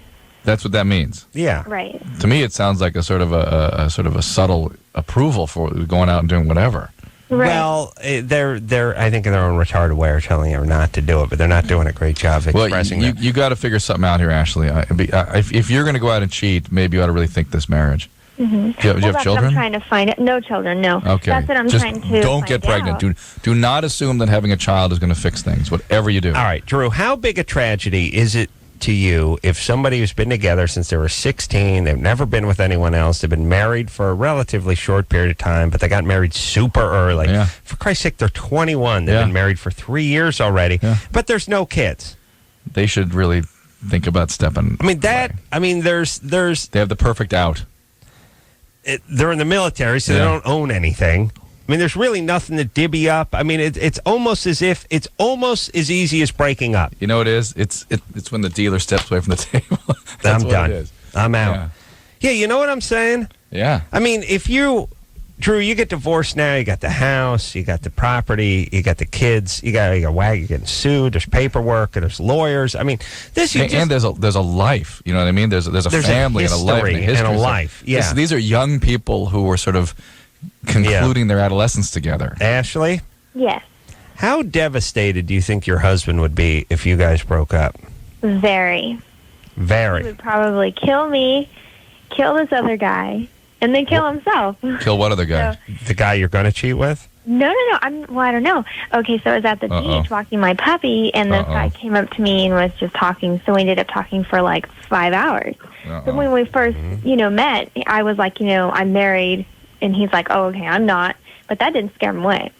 That's what that means. Yeah. Right. To me, it sounds like a sort of a subtle approval for going out and doing whatever. Right. Well, they're I think in their own retarded way are telling you not to do it, but they're not doing a great job of expressing that. You got to figure something out here, Ashley. If you're going to go out and cheat, maybe you ought to really think this marriage. Mm-hmm. Do you have children? What I'm trying to find it. No children, no. Okay. That's what I'm trying to don't get pregnant. Do not assume that having a child is going to fix things, whatever you do. All right, Drew, how big a tragedy is it to you if somebody who's been together since they were 16, they've never been with anyone else, they've been married for a relatively short period of time, but they got married super early. Yeah. For Christ's sake, they're 21. They've been married for 3 years already, but there's no kids. They should really think about stepping away. There's They have the perfect out. They're in the military, so they don't own anything. There's really nothing to divvy up. It's almost as if it's almost as easy as breaking up. You know what it is? It's when the dealer steps away from the table. That's I'm what done. It is. I'm out. Yeah, you know what I'm saying? Yeah. If you, Drew, you get divorced now, you got the house, you got the property, you got the kids, you got a wagon, you're getting sued, there's paperwork, and there's lawyers. And there's a life. You know what I mean? There's a family and a life and a history. And a life. Yeah. These are young people who were sort of concluding their adolescence together. Ashley? Yes. How devastated do you think your husband would be if you guys broke up? Very. Very. He would probably kill me, kill this other guy and then kill himself. Kill what other guy? The guy you're going to cheat with? No. I don't know. Okay, so I was at the beach walking my puppy, and this guy came up to me and was just talking. So we ended up talking for like 5 hours. So when we first, met, I was like, I'm married, and he's like, oh, okay, I'm not. But that didn't scare him away.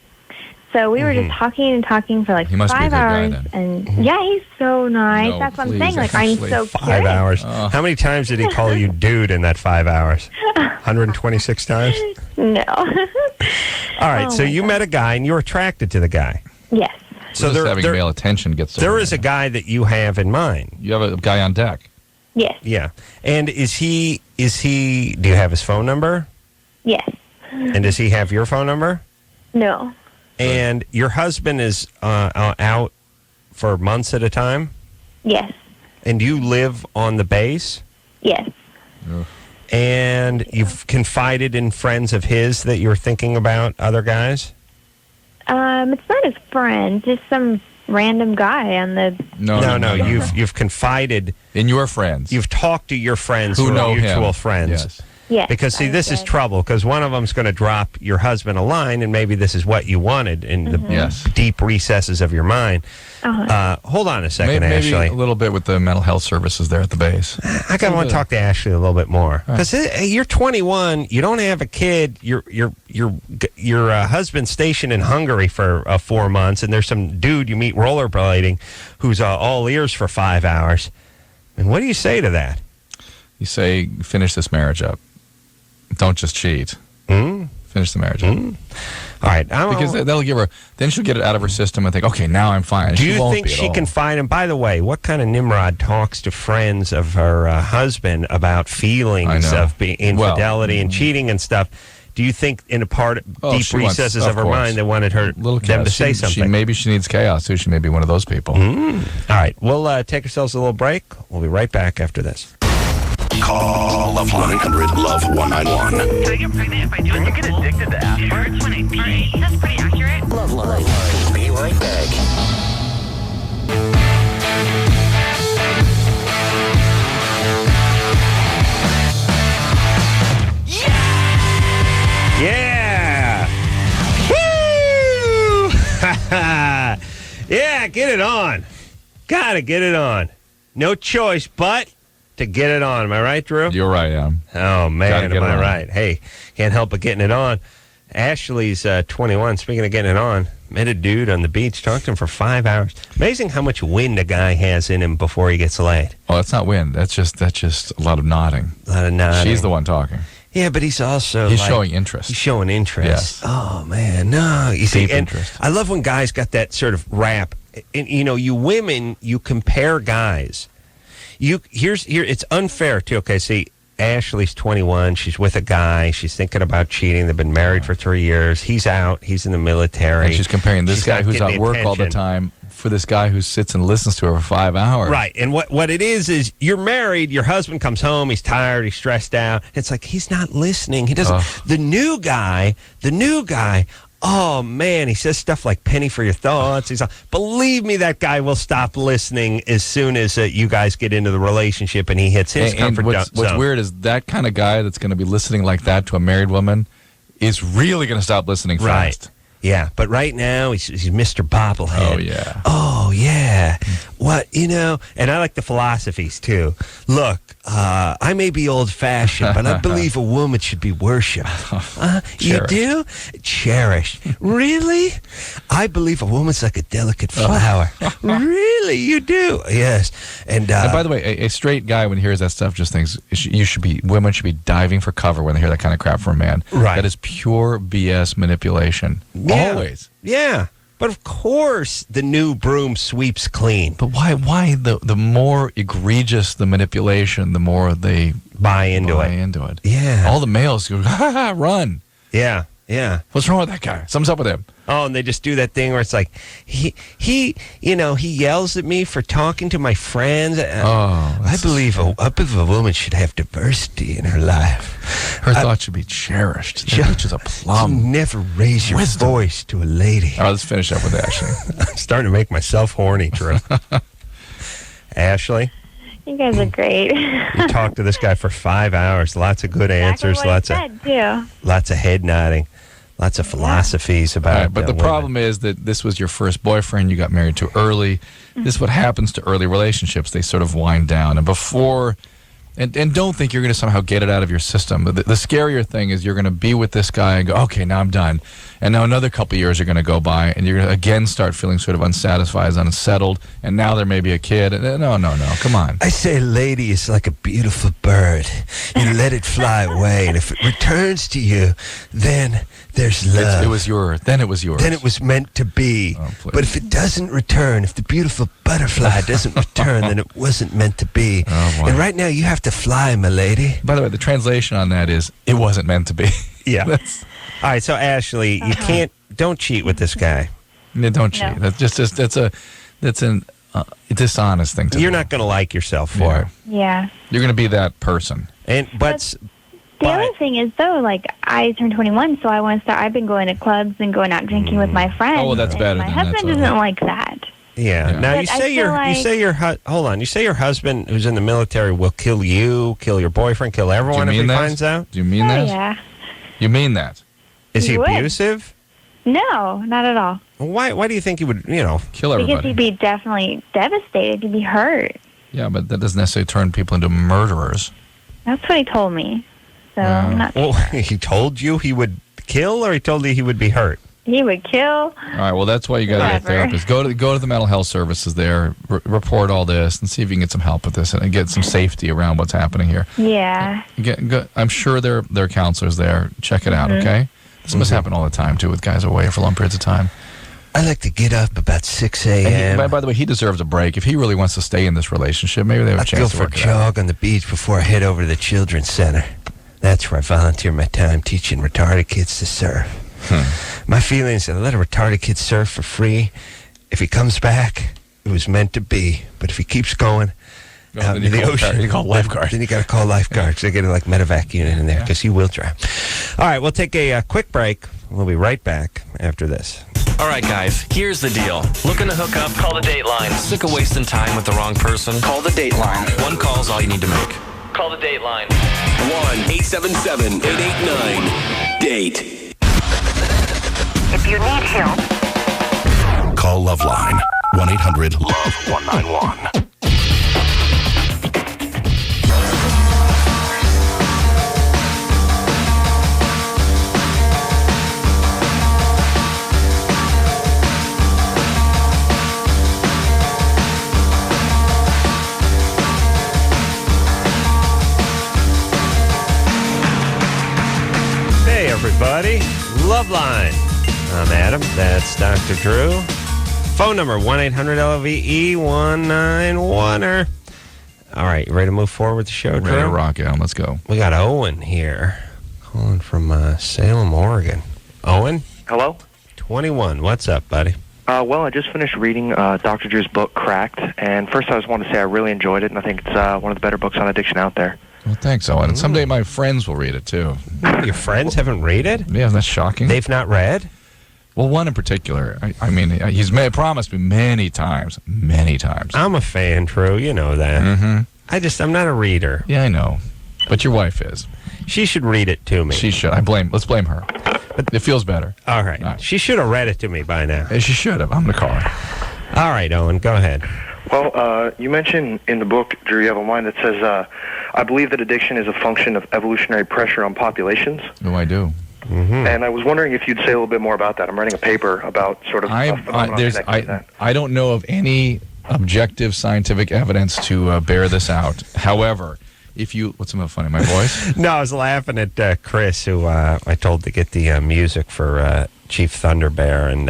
So we were just talking for like 5 hours. And yeah, he's so nice. No, That's what I'm please, saying. Like, I'm so 5 curious. hours. How many times did he call you dude in that 5 hours? 126 times? No. All right, so you met a guy and you're attracted to the guy. Yes. So just having male attention gets there is a guy that you have in mind. You have a guy on deck. Yes. Yeah. And is he do you have his phone number? Yes. And does he have your phone number? No. And your husband is out for months at a time? Yes. And you live on the base? Yes. And you've confided in friends of his that you're thinking about other guys? It's not his friend, just some random guy on the... No. You've confided in your friends. You've talked to your friends who know mutual him. friends. Yes. Yes. Because, see, this is trouble, because one of them's going to drop your husband a line, and maybe this is what you wanted in the deep recesses of your mind. Hold on a second, maybe Ashley. a little bit with the mental health services there at the base. I want to talk to Ashley a little bit more. Because you're 21, you don't have a kid, your husband's stationed in Hungary for 4 months, and there's some dude you meet rollerblading who's all ears for 5 hours. And what do you say to that? You say, finish this marriage up. Don't just cheat. Finish the marriage up. All right. Because that'll give her, then she'll get it out of her system and think, okay, now I'm fine. Do you think she can find him? By the way, what kind of Nimrod talks to friends of her husband about feelings of infidelity and cheating and stuff? Do you think in a deep recesses of her mind they wanted them to say something? Maybe she needs chaos, too. She may be one of those people. All right. We'll take ourselves a little break. We'll be right back after this. Call LoveLine 1-800-LOVE-191. Can I get pregnant if I do it? You get addicted to aspirin? 1-800. That's pretty accurate. LoveLine. Be right back. Yeah! Woo! Yeah, get it on. Gotta get it on. No choice but to get it on. Am I right, Drew? You're right, Oh, man, am I right? Hey, can't help but getting it on. Ashley's 21. Speaking of getting it on, met a dude on the beach, talked to him for 5 hours. Amazing how much wind a guy has in him before he gets laid. Oh, that's not wind. That's just a lot of nodding. A lot of nodding. She's the one talking. Yeah, but he's also showing interest. He's showing interest. Yes. Oh, man, no. You see, interest. I love when guys got that sort of rap. And, you women, you compare guys. It's unfair too. Okay, see, Ashley's 21. She's with a guy. She's thinking about cheating. They've been married for 3 years. He's out. He's in the military. And she's comparing this guy who's at work all the time for this guy who sits and listens to her for 5 hours. Right. And what it is you're married. Your husband comes home. He's tired. He's stressed out. It's like he's not listening. He doesn't. The new guy. Oh, man, he says stuff like penny for your thoughts. He's like, believe me, that guy will stop listening as soon as you guys get into the relationship and he hits his comfort zone. What's weird is that kind of guy that's going to be listening like that to a married woman is really going to stop listening fast. Yeah, but right now he's Mr. Bobblehead. Oh, yeah. Oh, yeah. What, and I like the philosophies, too. Look, I may be old-fashioned, but I believe a woman should be worshipped. You do? Cherished. Really? I believe a woman's like a delicate flower. Really? You do? Yes. And by the way, a straight guy, when he hears that stuff, just thinks women should be diving for cover when they hear that kind of crap from a man. Right. That is pure BS manipulation. Yeah. Always. Yeah. But of course, the new broom sweeps clean. But why the more egregious the manipulation, the more they buy into it. Yeah. All the males go, run. Yeah. Yeah. What's wrong with that guy? Something's up with him. Oh, and they just do that thing where it's like, he yells at me for talking to my friends. I believe a woman should have diversity in her life. Her thoughts should be cherished. That bitch is a plum. Never raise your voice to a lady. All right, let's finish up with Ashley. I'm starting to make myself horny, Drew. Ashley? You guys are great. You talked to this guy for 5 hours. Lots of good answers. Lots of head nodding. Lots of philosophies about right, but the problem is that this was your first boyfriend. You got married too early. This is what happens to early relationships. They sort of wind down. And before... And don't think you're going to somehow get it out of your system. The scarier thing is you're going to be with this guy and go, okay, now I'm done. And now another couple of years are going to go by, and you're going to again start feeling sort of unsatisfied, unsettled, and now there may be a kid. No, come on. I say a lady is like a beautiful bird. You let it fly away, and if it returns to you, then there's love. Then it was yours. Then it was meant to be. Oh, but if it doesn't return, if the beautiful butterfly doesn't return, then it wasn't meant to be. Oh, boy. And right now, you have to fly, my lady. By the way, the translation on that is, it wasn't meant to be. Yeah. All right, so Ashley, you don't cheat with this guy. No, don't cheat. No. That's a dishonest thing to do. You're not going to like yourself for it. Yeah. You're going to be that person. The other thing is, though, like, I turned 21, so I want to start. I've been going to clubs and going out drinking with my friends. Oh, well, that's better. My husband doesn't like that. Yeah. Now But hold on. You say your husband who's in the military will kill you, kill your boyfriend, kill everyone if he finds out? Do you mean that? Yeah. You mean that? Is he He would. abusive? No, not at all. Why do you think he would, Kill everybody. Because he'd be definitely devastated. He'd be hurt. Yeah, but that doesn't necessarily turn people into murderers. That's what he told me. So I'm not. Well, he told you he would kill, or he told you he would be hurt? He would kill. All right, well, that's why you got to get a therapist. Go to the mental health services there, report all this, and see if you can get some help with this and get some safety around what's happening here. Yeah. I'm sure there are counselors there. Check it out, okay? This must happen all the time, too, with guys away for long periods of time. I like to get up about 6 a.m. By the way, he deserves a break. If he really wants to stay in this relationship, maybe they have a chance to work it out. I go for a jog on the beach before I head over to the children's center. That's where I volunteer my time teaching retarded kids to surf. My feeling is that I let a retarded kid surf for free. If he comes back, it was meant to be. But if he keeps going out into the ocean, you call lifeguard. Then you got to call lifeguards. They get a medevac unit in there because he will drown. All right, we'll take a quick break. We'll be right back after this. All right, guys, here's the deal. Looking to hook up? Call the Dateline. Sick of wasting time with the wrong person? Call the Dateline. One call's all you need to make. Call the Dateline. 1-877-889-DATE. If you need help, Call LoveLine. 1-800-LOVE-191. Hey, everybody. LoveLine. I'm Adam. That's Dr. Drew. Phone number 1-800-LOVE-191. All right, you ready to move forward with the show, Drew? Ready to rock, Adam. Let's go. We got Owen here, calling from Salem, Oregon. Owen? Hello? 21. What's up, buddy? Well, I just finished reading Dr. Drew's book, Cracked, and first I just want to say I really enjoyed it, and I think it's one of the better books on addiction out there. Well, thanks, Owen. And someday my friends will read it, too. Your friends haven't read it? Yeah, that's shocking. They've not read? Well, one in particular. I mean, he's promised me many times. I'm a fan, Drew. You know that. Mm-hmm. I'm not a reader. Yeah, I know. But your wife is. She should read it to me. She should. Let's blame her. It feels better. All right. She should have read it to me by now. She should have. I'm going to call her. All right, Owen, go ahead. Well, you mentioned in the book, Drew, you have a line that says, I believe that addiction is a function of evolutionary pressure on populations. Oh, I do. Mm-hmm. And I was wondering if you'd say a little bit more about that. I'm writing a paper about sort of I don't know of any objective scientific evidence to bear this out. However, what's so funny, my voice? No, I was laughing at Chris, who I told to get the music for Chief Thunderbear, and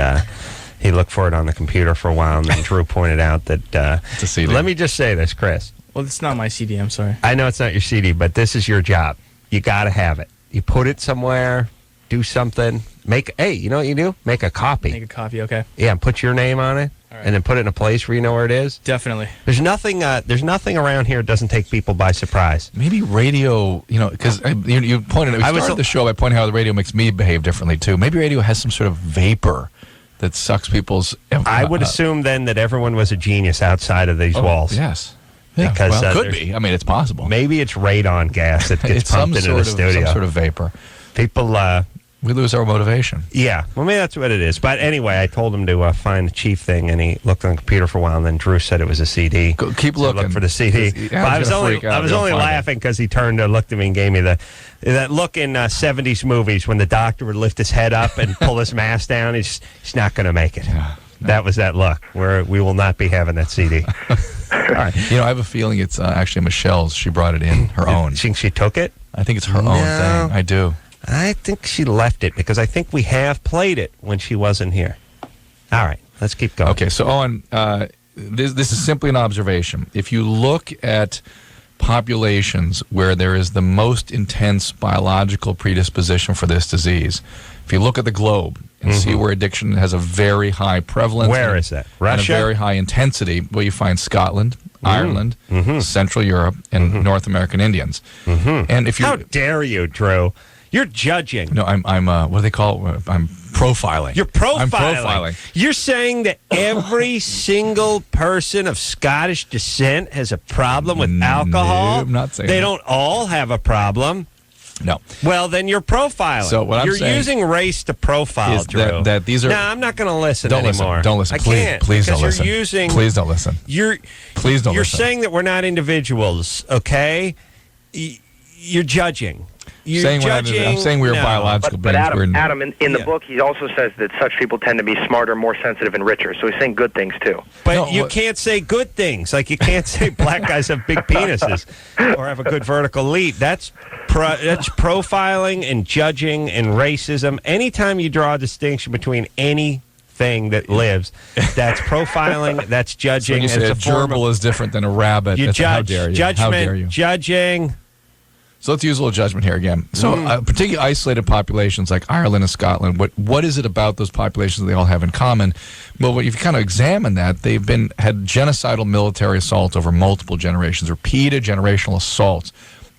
he looked for it on the computer for a while, and then Drew pointed out that it's a CD. Let me just say this, Chris. Well, it's not my CD, I'm sorry. I know it's not your CD, but this is your job. You got to have it. You put it somewhere, do something. You know what you do? Make a copy. Make a copy, okay. Yeah, and put your name on it, and then put it in a place where you know where it is. Definitely. There's nothing around here that doesn't take people by surprise. Maybe radio, because you pointed out, we started the show by pointing out how the radio makes me behave differently, too. Maybe radio has some sort of vapor that sucks people's... I would assume then that everyone was a genius outside of these walls. Yes. Because could be. I mean, it's possible. Maybe it's radon gas that gets it's pumped into the studio. Some sort of vapor. People, we lose our motivation. Yeah, well, maybe that's what it is. But anyway, I told him to find the chief thing, and he looked on the computer for a while, and then Drew said it was a CD. Keep looking. Look for the CD. I was only laughing because he turned and looked at me and gave me that look in 70s movies when the doctor would lift his head up and pull his mask down. He's not going to make it. Yeah. That was that look where we will not be having that CD. All right. I have a feeling it's actually Michelle's. She brought it in, her own. You think she took it? I think it's her own thing. I do. I think she left it because I think we have played it when she wasn't here. All right. Let's keep going. Okay. So, Owen, this is simply an observation. If you look at populations where there is the most intense biological predisposition for this disease, if you look at the globe and see where addiction has a very high prevalence. Where is that? Russia? And a very high intensity. Well, you find Scotland, Ireland, Central Europe, and North American Indians. And if you, how dare you, Drew? You're judging. No, I'm what do they call it? I'm profiling. You're profiling. I'm profiling. You're saying that every single person of Scottish descent has a problem with alcohol? No, I'm not saying they that. don't all have a problem. No. Well, then you're profiling. So what I'm you're saying using race to profile, is Drew. that these are. No, I'm not going to listen Don't anymore. listen. Don't listen. I can't. Please don't listen. You're using. Please don't listen. Please don't You're listen. saying that we're not individuals, okay? You're judging. I'm saying we are biological but beings. Adam, in the book, he also says that such people tend to be smarter, more sensitive, and richer. So he's saying good things, too. But you can't say good things. Like, you can't say black guys have big penises or have a good vertical lead. That's profiling and judging and racism. Anytime you draw a distinction between anything that lives, that's profiling, that's judging. So a gerbil is different than a rabbit. You judge. How dare you? Judgment, how dare you? Judging. So let's use a little judgment here again. So particularly isolated populations like Ireland and Scotland, what is it about those populations that they all have in common? Well, if you kind of examine that, they've had genocidal military assaults over multiple generations, repeated generational assaults.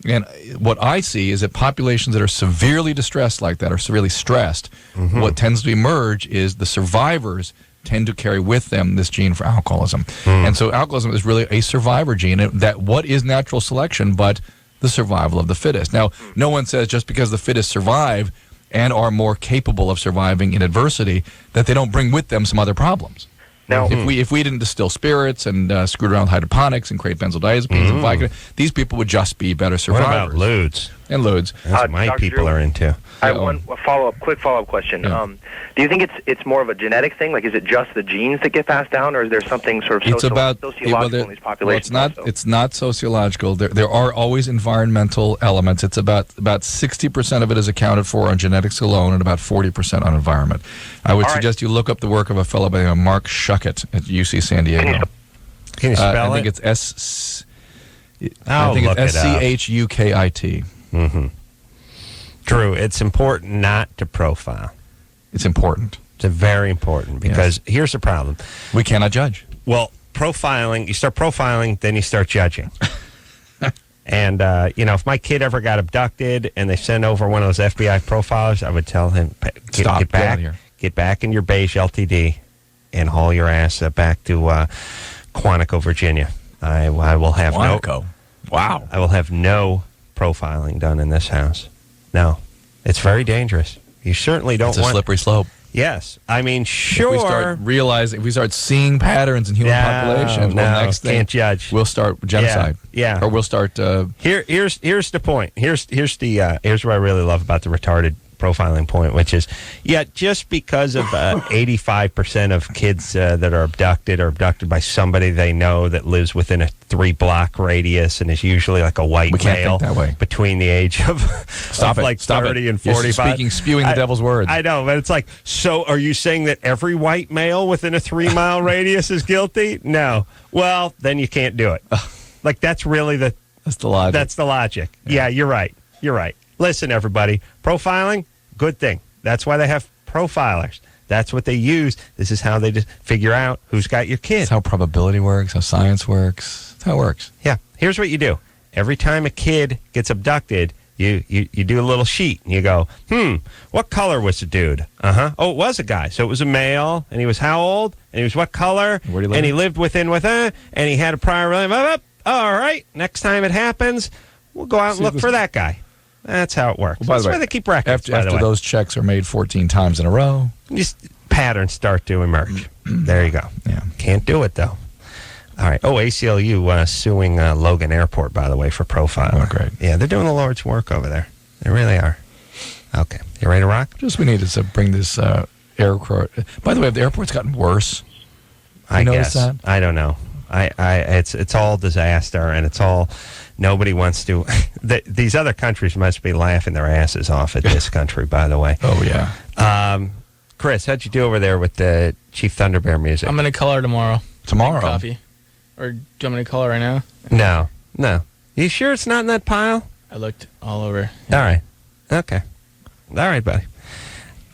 And what I see is that populations that are severely distressed like that, or severely stressed, what tends to emerge is the survivors tend to carry with them this gene for alcoholism. And so alcoholism is really a survivor gene. And that what is natural selection but the survival of the fittest. Now, no one says just because the fittest survive and are more capable of surviving in adversity that they don't bring with them some other problems. Now, if we didn't distill spirits and screwed around with hydroponics and create benzodiazepines and Vicodin, these people would just be better survivors. What about lewds? And lewds. That's what my Dr. people Drew, are into. I have one quick follow-up question. Yeah. Do you think it's more of a genetic thing? Like, is it just the genes that get passed down, or is there something sort of sociological in these populations? It's not sociological. There are always environmental elements. It's about 60% of it is accounted for on genetics alone, and about 40% on environment. I would suggest you look up the work of a fellow by the name of Mark Schuckett at UC San Diego. Can you spell I it? think it's SCHUKIT. Drew, it's important not to profile. It's important. It's very important because here's the problem. We cannot judge. Well, profiling, you start profiling, then you start judging. And, if my kid ever got abducted and they sent over one of those FBI profilers, I would tell him, get back in your beige LTD and haul your ass back to Quantico, Virginia. I will have Wow. I will have no profiling done in this house. No. It's very dangerous. You certainly don't want... It's a slippery slope. Yes. I mean, sure. If we start seeing patterns in human populations, next thing, can't judge. We'll start genocide. Yeah. Or we'll start... Here's the point. Here's what I really love about the retarded profiling point, which is, just because of 85% of kids that are abducted by somebody they know that lives within a 3-block radius and is usually like a white male between the age of 30 and 45. You're spewing the devil's words. I know, but it's like, so are you saying that every white male within a 3-mile radius is guilty? No. Well, then you can't do it. Like, that's really That's the logic. That's the logic. Yeah, you're right. You're right. Listen, everybody, profiling, good thing. That's why they have profilers. That's what they use. This is how they just figure out who's got your kid. That's how probability works, how science works. That's how it works. Yeah. Here's what you do. Every time a kid gets abducted, you do a little sheet, and you go, what color was the dude? Oh, it was a guy. So it was a male, and he was how old? And he was what color? Where did he live? And he lived and he had a prior relative. all right, next time it happens, we'll go out and look for that guy. That's how it works. Well, That's why they keep records. After those checks are made 14 times in a row, just patterns start to emerge. There you go. Yeah. Can't do it, though. All right. Oh, ACLU suing Logan Airport, by the way, for profiling. Oh, great. Yeah, they're doing the Lord's work over there. They really are. Okay. You ready to rock? Just we needed to bring this airport. By the way, have the airport's gotten worse? I guess. That? I don't know. It's all disaster, and it's all nobody wants to. These other countries must be laughing their asses off at this country. By the way. Oh yeah. Chris, how'd you do over there with the Chief Thunderbear music? I'm gonna color tomorrow. Tomorrow. Coffee. Or do you want me to color right now? No. You sure it's not in that pile? I looked all over. All right. Okay. All right, buddy.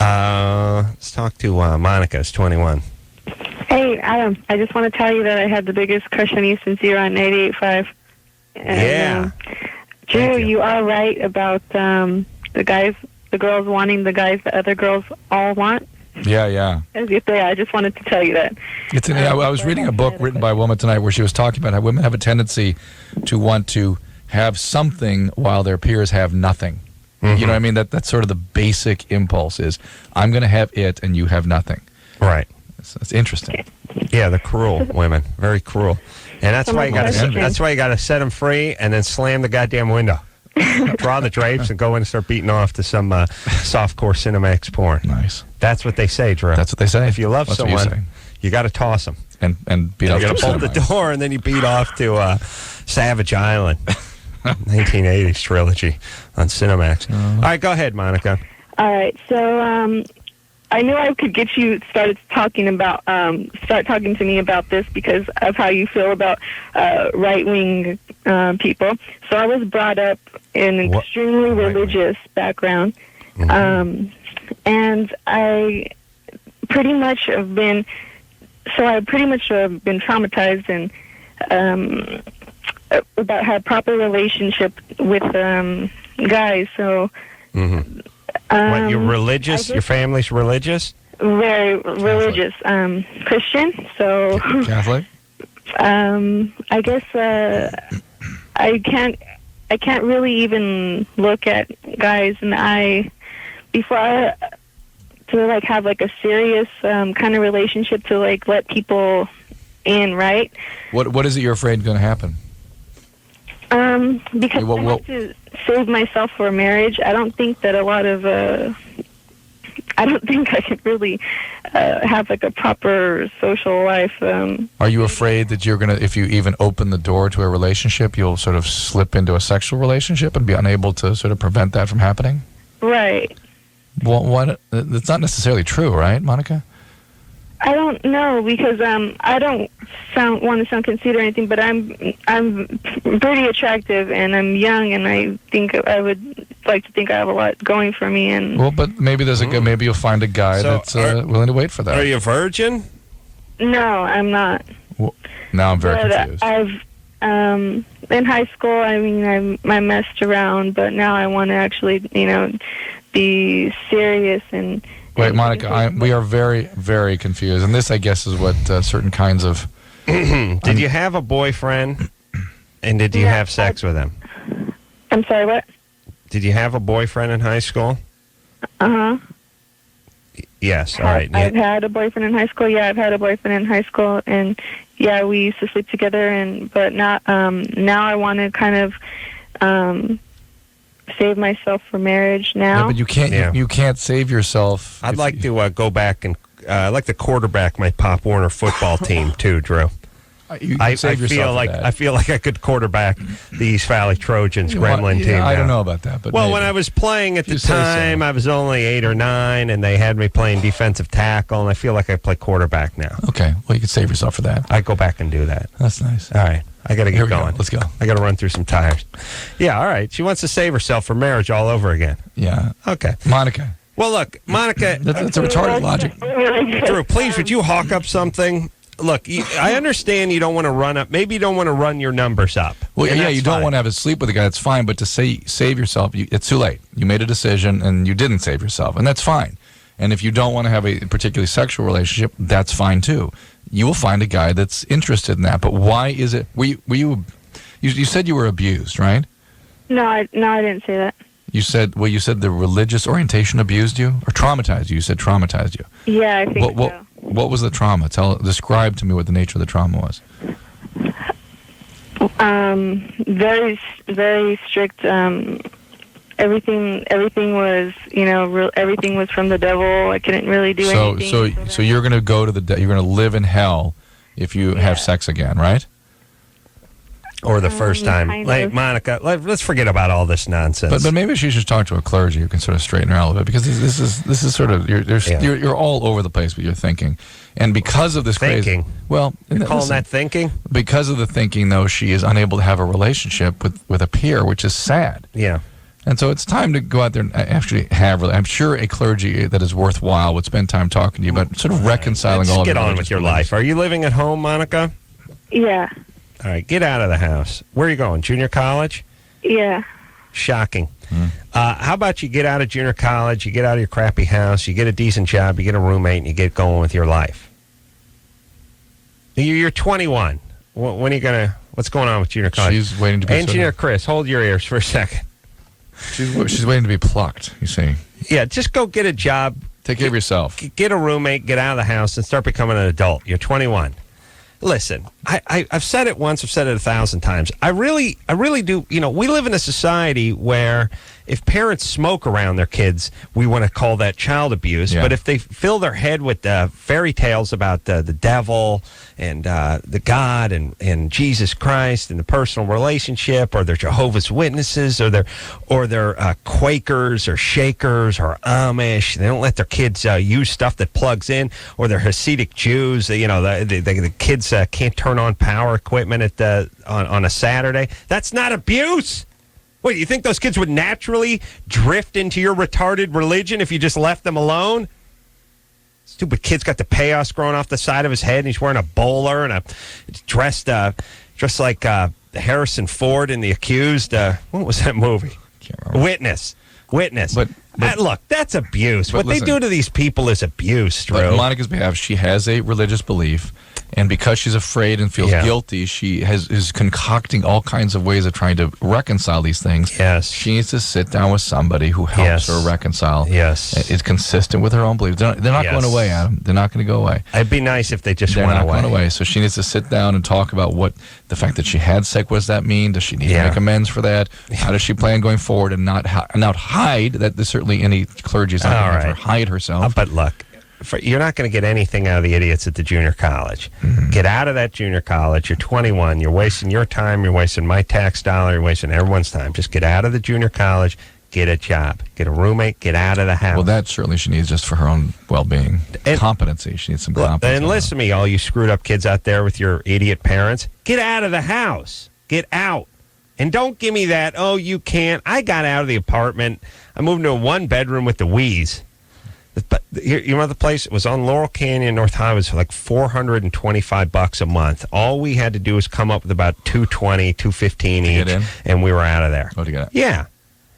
Let's talk to Monica. It's 21. Hey, Adam. I just want to tell you that I had the biggest crush on you since you were on 88.5. Yeah. Drew, you are right about the girls wanting the guys that other girls all want. Yeah. I just wanted to tell you that. I was reading a book written by a woman tonight where she was talking about how women have a tendency to want to have something while their peers have nothing. Mm-hmm. You know what I mean? That's sort of the basic impulse is, I'm going to have it and you have nothing. Right. That's interesting. Yeah, the cruel women. Very cruel. And that's why you got to set them free and then slam the goddamn window. Draw the drapes and go in and start beating off to some softcore Cinemax porn. Nice. That's what they say, Drew. That's what they say. If you love someone, you got to toss them. And beat off to you got to bolt the door and then you beat off to Savage Island. 1980s trilogy on Cinemax. All right, go ahead, Monica. All right, so I knew I could get you start talking to me about this because of how you feel about right-wing people. So I was brought up in an extremely religious background, and I pretty much have been traumatized and about how proper relationship with guys. So. What, you're religious? Your family's religious? Very religious. Christian. So Catholic. I guess I can't really even look at guys in the eye before to have a serious kind of relationship to let people in, right? What is it you're afraid is going to happen? Because I have to save myself for marriage. I don't think that a lot of I don't think I could really have a proper social life. Are you afraid that you're gonna, if you even open the door to a relationship, you'll sort of slip into a sexual relationship and be unable to sort of prevent that from happening? Right. Well, that's not necessarily true, right, Monica? I don't know because I don't want to sound conceited or anything, but I'm pretty attractive and I'm young and I think I would like to think I have a lot going for me. And but maybe there's maybe you'll find a guy that's willing to wait for that. Are you a virgin? No, I'm not. Well, now I'm very confused. I've in high school. I mean, I messed around, but now I want to actually, be serious and. Wait, Monica, we are very, very confused. And this, I guess, is what certain kinds of... Did you have a boyfriend, and did you have sex with him? I'm sorry, what? Did you have a boyfriend in high school? Uh-huh. Yes, all right. I've had a boyfriend in high school. Yeah, I've had a boyfriend in high school. And, yeah, we used to sleep together. But not, now I want to kind of... save myself for marriage now. Yeah, but you can't. Yeah. You can't save yourself. I'd like to go back and I'd like to quarterback my Pop Warner football team too, Drew. I feel like I could quarterback the East Valley Trojans Gremlin team. I don't know about that, but when I was playing at the time, I was only 8 or 9, and they had me playing defensive tackle, and I feel like I play quarterback now. Okay, well you can save yourself for that. I go back and do that. That's nice. All right. I got to get going. Let's go. I got to run through some tires. Yeah, all right. She wants to save herself for marriage all over again. Yeah. Okay. Monica. Well, look, Monica. That's a retarded logic. Drew, please, would you hawk up something? Look, I understand you don't want to run up. Maybe you don't want to run your numbers up. Well, yeah, you don't want to have a sleep with a guy. That's fine. But to save yourself, it's too late. You made a decision and you didn't save yourself. And that's fine. And if you don't want to have a particularly sexual relationship, that's fine too. You will find a guy that's interested in that. But why is it? Were you You said you were abused, right? No, I didn't say that. You said the religious orientation abused you or traumatized you. You said traumatized you. Yeah, I think so. What was the trauma? Describe to me what the nature of the trauma was. Very, very strict. Everything was, everything was from the devil. I couldn't really do anything. So you're going to go to you're going to live in hell if you have sex again, right? Or the first time. Like, Monica, let's forget about all this nonsense. But maybe she should talk to a clergy who can sort of straighten her out a little bit, because this is sort of you're all over the place with your thinking, and because of this thinking. Well, you're calling that thinking? Because of the thinking, though, she is unable to have a relationship with a peer, which is sad. Yeah. And so it's time to go out there and actually have. I'm sure a clergy that is worthwhile would spend time talking to you, but sort of reconciling all of it. Get on with your life. Are you living at home, Monica? Yeah. All right, get out of the house. Where are you going? Junior college? Yeah. Shocking. How about you get out of junior college, you get out of your crappy house, you get a decent job, you get a roommate, and you get going with your life? You're 21. When are you going to... What's going on with junior college? She's waiting to be... Engineer Chris, hold your ears for a second. She's waiting to be plucked, you see. Yeah, just go get a job. Take care of yourself. Get a roommate, get out of the house, and start becoming an adult. You're 21. Listen, I've said it once, I've said it 1,000 times. I really do. We live in a society where if parents smoke around their kids, we want to call that child abuse. Yeah. But if they fill their head with fairy tales about the devil and the God and Jesus Christ and the personal relationship, or they're Jehovah's Witnesses, or they're Quakers or Shakers or Amish, they don't let their kids use stuff that plugs in, or they're Hasidic Jews. The kids can't turn on power equipment on a Saturday. That's not abuse. What, you think those kids would naturally drift into your retarded religion if you just left them alone? Stupid kid's got the payoffs growing off the side of his head, and he's wearing a bowler and dressed like Harrison Ford in The Accused. What was that movie? Can't remember. Witness. But look, that's abuse. What listen, they do to these people is abuse, Drew. On Monica's behalf, she has a religious belief, and because she's afraid and feels guilty, she is concocting all kinds of ways of trying to reconcile these things. Yes. She needs to sit down with somebody who helps her reconcile. Yes. Is consistent with her own beliefs. They're not going away, Adam. They're not going to go away. It'd be nice if they just went away. They're not going away. So she needs to sit down and talk about what the fact that she had sex, what does that mean? Does she need to make amends for that? How does she plan going forward and not hide that? There's certainly any clergy is not going to have her hide herself. But look, you're not going to get anything out of the idiots at the junior college. Mm-hmm. Get out of that junior college. You're 21. You're wasting your time. You're wasting my tax dollar. You're wasting everyone's time. Just get out of the junior college. Get a job. Get a roommate. Get out of the house. Well, that certainly she needs just for her own well-being. Competency. She needs some competence. And listen to me, all you screwed up kids out there with your idiot parents. Get out of the house. Get out. And don't give me that, oh, you can't. I got out of the apartment. I moved into a one-bedroom with the wheeze. But you know the place? It was on Laurel Canyon, North Hollywood, for like $425 a month. All we had to do was come up with about $220, $215 each, and we were out of there. Oh, to get it? Yeah.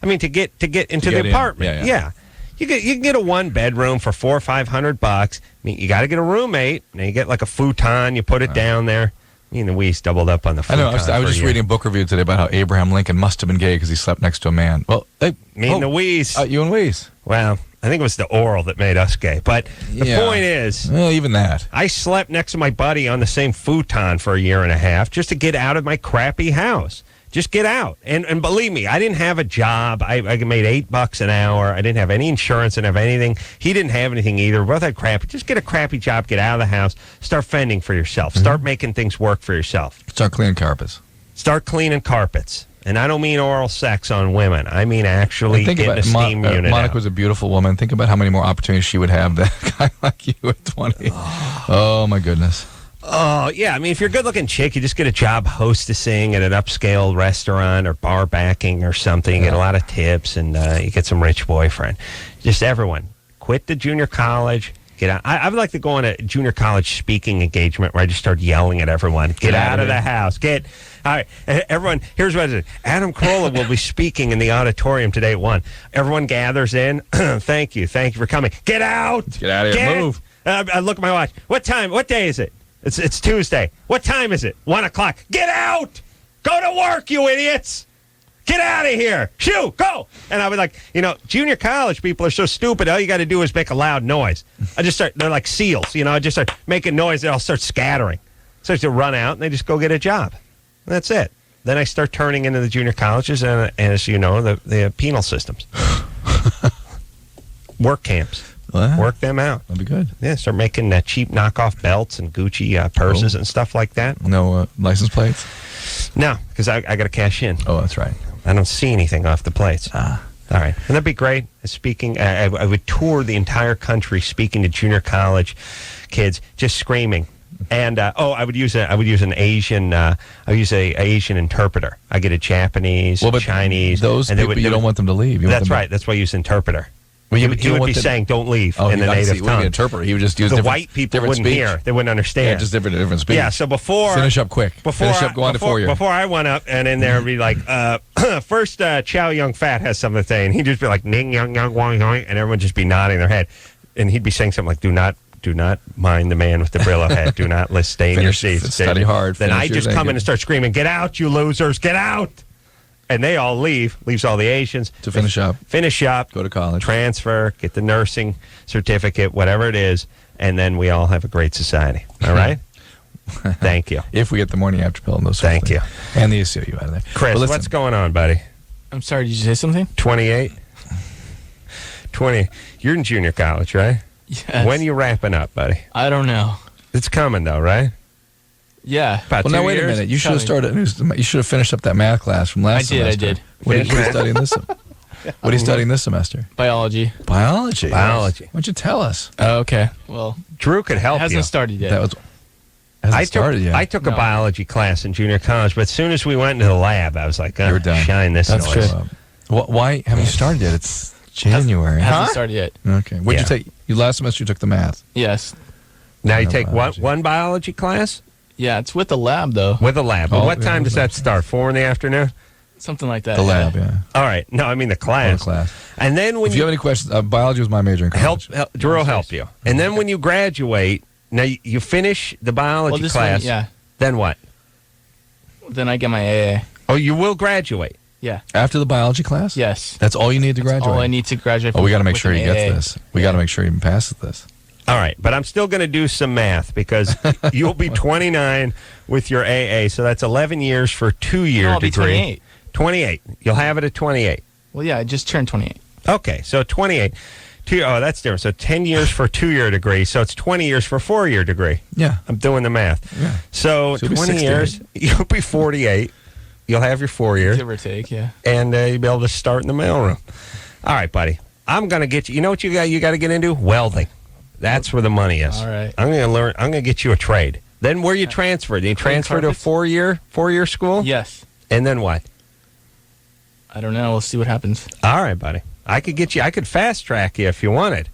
I mean, to get into the apartment. Yeah. You can get a one-bedroom for $400 or $500. I mean, you got to get a roommate. Now you get like a futon. You put it down there. Me and the Weiss doubled up on the futon. I was just reading a book review today about how Abraham Lincoln must have been gay because he slept next to a man. Well, me and the Weiss. You and Weiss. Well, I think it was the oral that made us gay. But the point is... Well, even that. I slept next to my buddy on the same futon for a year and a half just to get out of my crappy house. Just get out. And believe me, I didn't have a job. I made $8 an hour. I didn't have any insurance. I didn't have anything. He didn't have anything either. We both had crappy. Just get a crappy job. Get out of the house. Start fending for yourself. Mm-hmm. Start making things work for yourself. Start cleaning carpets. Start cleaning carpets. And I don't mean oral sex on women. I mean actually getting a steam unit Monica was a beautiful woman. Think about how many more opportunities she would have than a guy like you at 20. Oh, my goodness. Oh, yeah. I mean, if you're a good-looking chick, you just get a job hostessing at an upscale restaurant or bar backing or something. You get a lot of tips, and you get some rich boyfriend. Just everyone, quit the junior college. Get out. I would like to go on a junior college speaking engagement where I just start yelling at everyone. Get out of the house. All right, everyone, here's what it is. Adam Carolla will be speaking in the auditorium today at 1. Everyone gathers in. Thank you for coming. Get out. Get out of here. Move. I look at my watch. What time? What day is it? It's Tuesday. What time is it? 1 o'clock. Get out! Go to work, you idiots! Get out of here! Shoo! Go! And I was like, junior college people are so stupid. All you got to do is make a loud noise. They're like seals, I just start making noise. They all start scattering. Start to run out, and they just go get a job. That's it. Then I start turning into the junior colleges and, as you know, the penal systems. Work camps. Well, work them out. That'd be good. Yeah, start making cheap knockoff belts and Gucci purses and stuff like that. No license plates? No, because I got to cash in. Oh, that's right. I don't see anything off the plates. All right. And that'd be great. Speaking, I would tour the entire country speaking to junior college kids, just screaming. And I would use an Asian. I would use a Asian interpreter. I get a Japanese, Chinese. Those and people, you don't want them to leave. That's right. That's why I use interpreter. Well, he would be saying, "Don't leave" in the native tongue. An interpreter. He would just use the white people wouldn't hear. They wouldn't understand. Yeah, just different speech. Yeah. So before finish up quick. Go on to 4 years. Before I went up, and in there would be like, first Chow Young Fat has something to say, and he'd just be like, "Ning young young wong young," and everyone would just be nodding their head, and he'd be saying something like, Do not mind the man with the Brillo head. Do not stay in your seats. Study hard. Then I just come in and start screaming, "Get out, you losers! Get out!" And they all leave. Leaves all the Asians to finish up. Go to college. Transfer. Get the nursing certificate, whatever it is, and then we all have a great society. All right. Thank you. If we get the morning after pill and those. Thank you. And the ACLU out of there. Chris, what's going on, buddy? I'm sorry. Did you say something? 28. 20. You're in junior college, right? Yes. When are you wrapping up, buddy? I don't know. It's coming, though, right? Yeah. About 2 now, wait years? a minute. You should have started. You should have finished up that math class from last semester. I did. What are you studying this? What are you studying this semester? Biology. Biology. Why don't you tell us? Okay. Well, Drew could help it hasn't you. started yet. I took a biology class in junior college, but as soon as we went into the lab, I was like, You're done. Shine this That's noise. true. Why haven't you started yet? It's January. Hasn't started yet. Okay. What'd you take? Last semester you took the math. Yes. Now you take one biology class? Yeah, it's with the lab, though. With the lab. Well, what time does that start? 4 in the afternoon? Something like that. The lab, yeah. All right. No, I mean the class. And then when if you have any questions, biology was my major in college. Drew will help you. And then when you graduate, now you finish the biology class. Yeah. Then what? Then I get my AA. Oh, you will graduate? Yeah. After the biology class? Yes. That's all you need to graduate? All I need to graduate. Oh, we got to make sure he gets this. We got to make sure he passes this. All right, but I'm still going to do some math because you'll be 29 with your AA, so that's 11 years for a 2-year I'll be degree. 28. 28. You'll have it at 28. Well, yeah, I just turned 28. Okay, so 28. That's different. So 10 years for a 2-year degree, so it's 20 years for a 4-year degree. Yeah. I'm doing the math. Yeah. So 20 years, you'll be 48. You'll have your 4-year. Give or take, yeah. And you'll be able to start in the mailroom. All right, buddy. I'm going to get you. You know what you got to get into? Welding. That's where the money is. All right. I'm going to get you a trade. Then where you transfer? Do you transfer to a 4-year school? Yes. And then what? I don't know. We'll see what happens. All right, buddy. I could fast track you if you wanted.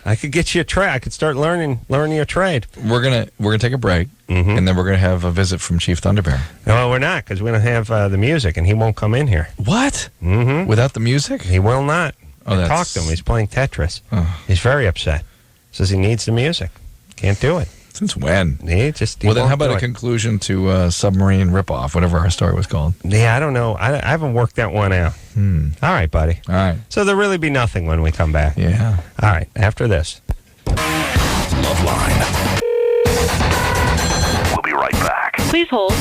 I could get you a trade. I could start learning your trade. We're gonna take a break, and then we're gonna have a visit from Chief Thunderbear. No, we're not, because we don't have the music, and he won't come in here. What? Mm-hmm. Without the music? He will not. I talked to him. He's playing Tetris. Oh. He's very upset. Says he needs the music. Can't do it. Since when? He then how about a conclusion to Submarine Ripoff, whatever our story was called? Yeah, I don't know. I haven't worked that one out. All right, buddy. All right. So there'll really be nothing when we come back. Yeah. All right, after this. LoveLine. We'll be right back. Please hold.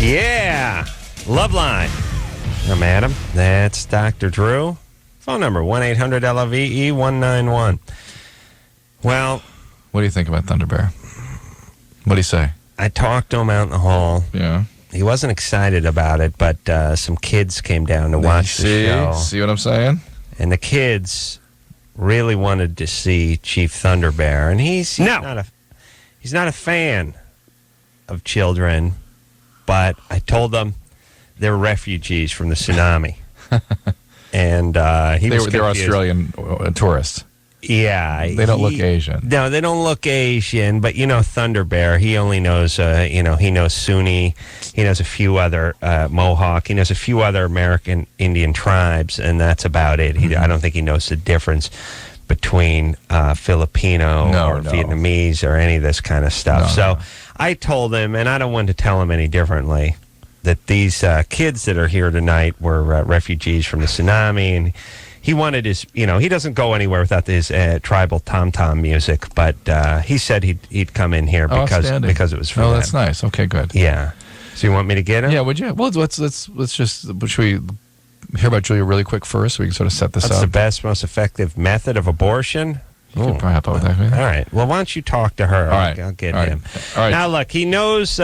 Yeah. LoveLine. I'm Adam. That's Dr. Drew. Phone number 1-800-LOVE-191. Well, what do you think about Thunderbear? What do you say? I talked to him out in the hall. Yeah. He wasn't excited about it, but some kids came down to watch the show. See what I'm saying? And the kids really wanted to see Chief Thunderbear, and he's not a fan of children, but I told them they're refugees from the tsunami. And they were Australian tourists. Yeah. They don't look Asian. No, they don't look Asian, but Thunderbear, he only knows, he knows Sunni. He knows a few other Mohawk. He knows a few other American Indian tribes, and that's about it. I don't think he knows the difference between Filipino or Vietnamese or any of this kind of stuff. I told him, and I don't want to tell him any differently, that these kids that are here tonight were refugees from the tsunami, and he wanted his, he doesn't go anywhere without his tribal tom-tom music, but he said he'd come in here because it was for them. That's nice. Okay, good. Yeah. So you want me to get him? Yeah, would you? Well, let's just, should we hear about Julia really quick first so we can sort of set this up? What's the best, most effective method of abortion? You can probably help out with that. All right. Well, why don't you talk to her? All right. I'll get All right. him. All right. Now, look, he knows,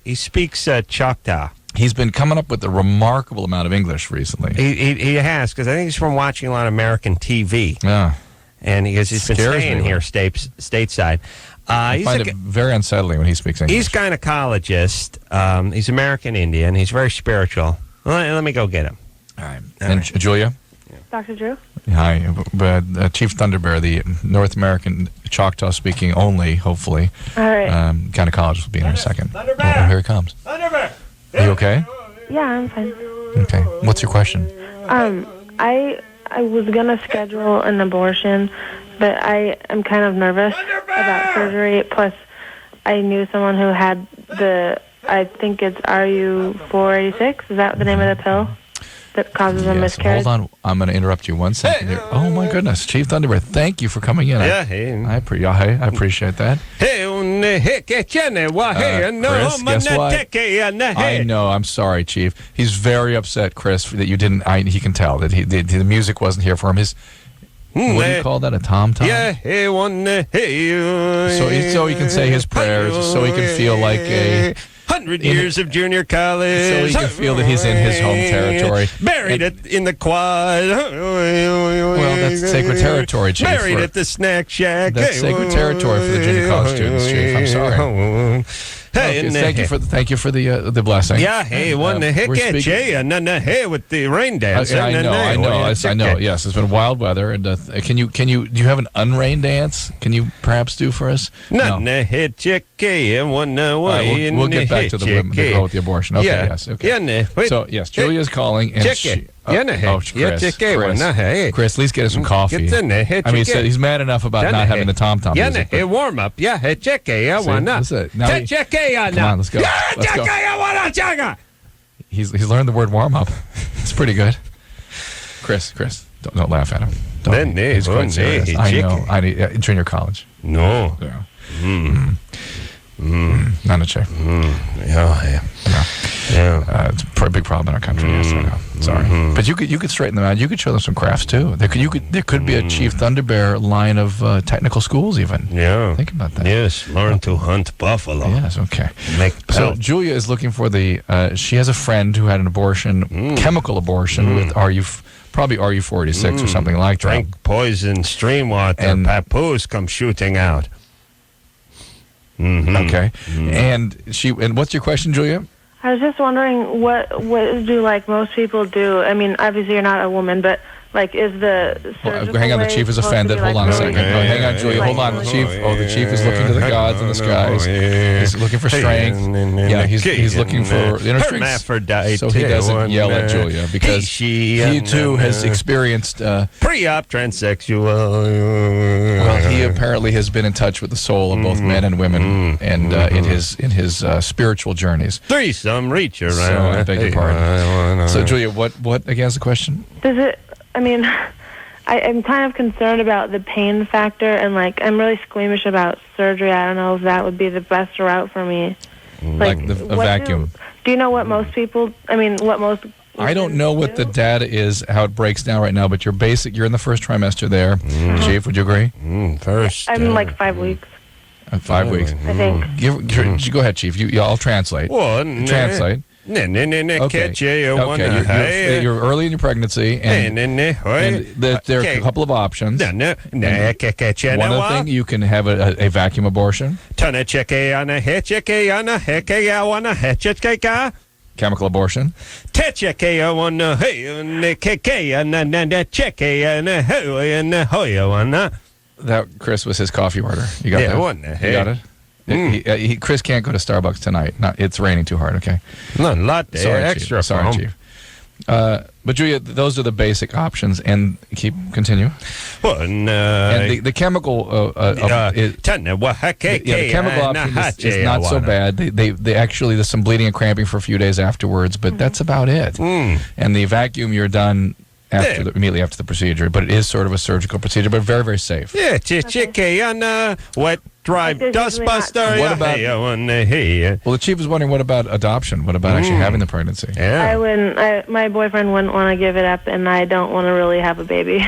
he speaks Choctaw. He's been coming up with a remarkable amount of English recently. He has, because I think he's from watching a lot of American TV. Yeah. And he's been staying here stateside. I find it very unsettling when he speaks English. He's a gynecologist. He's American Indian. He's very spiritual. Let me go get him. All right. And Julia? Dr. Drew? Hi. Chief Thunderbear, the North American Choctaw speaking only, hopefully. All right. Gynecologist will be in here in a second. Thunderbear! Oh, here he comes. Thunderbear! Are you okay? Yeah, I'm fine. Okay. What's your question? I was gonna schedule an abortion, but I am kind of nervous about surgery. Plus, I knew someone who had I think it's RU486. Is that the name of the pill that causes a miscarriage? Hold on. I'm going to interrupt you 1 second here. Oh, my goodness. Chief Thunderbear, thank you for coming in. I appreciate that. Chris, guess what? I know. I'm sorry, Chief. He's very upset, Chris, that you didn't. He can tell that the music wasn't here for him. What do you call that? A tom-tom? Yeah. So he can say his prayers, so he can feel like 100 years of junior college. So he can feel that he's in his home territory. Buried in the quad. Well, that's sacred territory, Chief. Buried at the snack shack. That's sacred territory for the junior college students, Chief. I'm sorry. Okay, thank you for the blessing. Yeah, hey, one the hick at hey with the rain dance. I know. Yes, it's been wild weather, and do you have an unrain dance? Can you perhaps do for us? No. We'll get back to the girl with the abortion. Okay, yes. Okay. So yes, Julia's calling, and Chris, please get us some coffee. I mean, he's mad enough about not having the tom-tom music. Warm up. Yeah, come on, let's go. He's learned the word warm up. It's pretty good. Chris, don't laugh at him. He's quite serious. I know. Junior college. No. Yeah. Not a chick. Yeah. It's a big problem in our country. Yes, I know. Sorry, but you could straighten them out. You could show them some crafts too. There could be a Chief Thunderbear line of technical schools even. Yeah, think about that. Yes, learn to hunt buffalo. Yes, okay. So Julia is looking for she has a friend who had an abortion, chemical abortion with probably RU486 or something like that. Drink poison stream water, and papoose come shooting out. Okay, and what's your question, Julia? I was just wondering what do most people do? I mean, obviously you're not a woman, but is the hang on, the chief is offended. Hold on a second. Hang on, Julia. Hold on, the chief. Oh, the chief is looking to the gods in the skies. He's looking for strength. Yeah, he's looking for inner strength, so he doesn't yell at Julia because he too has experienced pre-op transsexual. Well, he apparently has been in touch with the soul of both men and women, and in his spiritual journeys. Threesome reach around. So I beg your pardon. So Julia, what again is the question? Does it? I mean, I'm kind of concerned about the pain factor, and I'm really squeamish about surgery. I don't know if that would be the best route for me. A vacuum. Do you know what most people? I mean, what most. I don't know what the data is, how it breaks down right now, but you're in the first trimester there. Chief, would you agree? First. I'm 5 weeks. 5 weeks. I think. Go ahead, Chief. I'll translate. Translate. Okay. You're early in your pregnancy, and there are a couple of options. One of the things, you can have a vacuum abortion. Chemical abortion. That, Chris, was his coffee order. You got that? Wasn't it? You got it? Chris can't go to Starbucks tonight. It's raining too hard, okay? No, latte Sorry, extra. Chief. Sorry, Chief. But Julia, those are the basic options, and continue. Well, and the chemical, the chemical option is not so bad. They actually, there's some bleeding and cramping for a few days afterwards, but that's about it. And the vacuum, you're done immediately after the procedure, but it is sort of a surgical procedure, but very, very safe. Yeah, wet dry dustbuster. What about? Well, the chief was wondering, what about adoption? What about actually having the pregnancy? Yeah. I wouldn't. My boyfriend wouldn't want to give it up, and I don't want to really have a baby.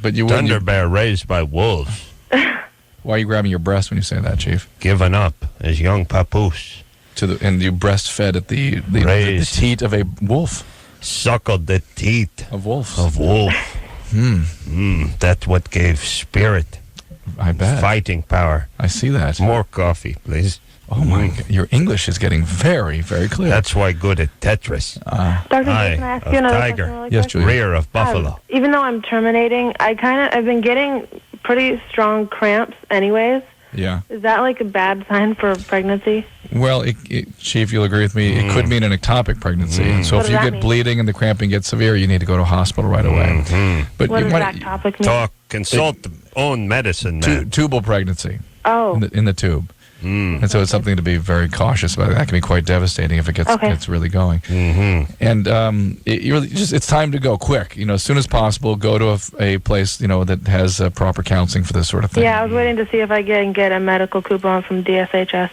But you Thunderbear raised by wolves. Why are you grabbing your breast when you say that, Chief? Given up as young papoose. And you breastfed at the teat of a wolf. Suckled the teeth of wolf. That's what gave spirit. I bet. Fighting power. I see that. More coffee, please. Oh my God. Your English is getting very, very clear. That's why good at Tetris. Dr. Eye can I ask you another tiger. question really Yes, quick? Julia. Rear of buffalo. Even though I'm terminating, I've been getting pretty strong cramps anyways. Yeah. Is that like a bad sign for pregnancy? Well, Chief, you'll agree with me, it could mean an ectopic pregnancy. So What if does you that get mean? bleeding and the cramping gets severe, you need to go to a hospital right away. But What you does might, that topic mean? Consult own medicine, man. tubal pregnancy Oh. in the tube. And so it's something to be very cautious about. That can be quite devastating if it gets really going. And it's time to go quick. As soon as possible, go to a place that has proper counseling for this sort of thing. Yeah, I was waiting to see if I can get a medical coupon from DSHS.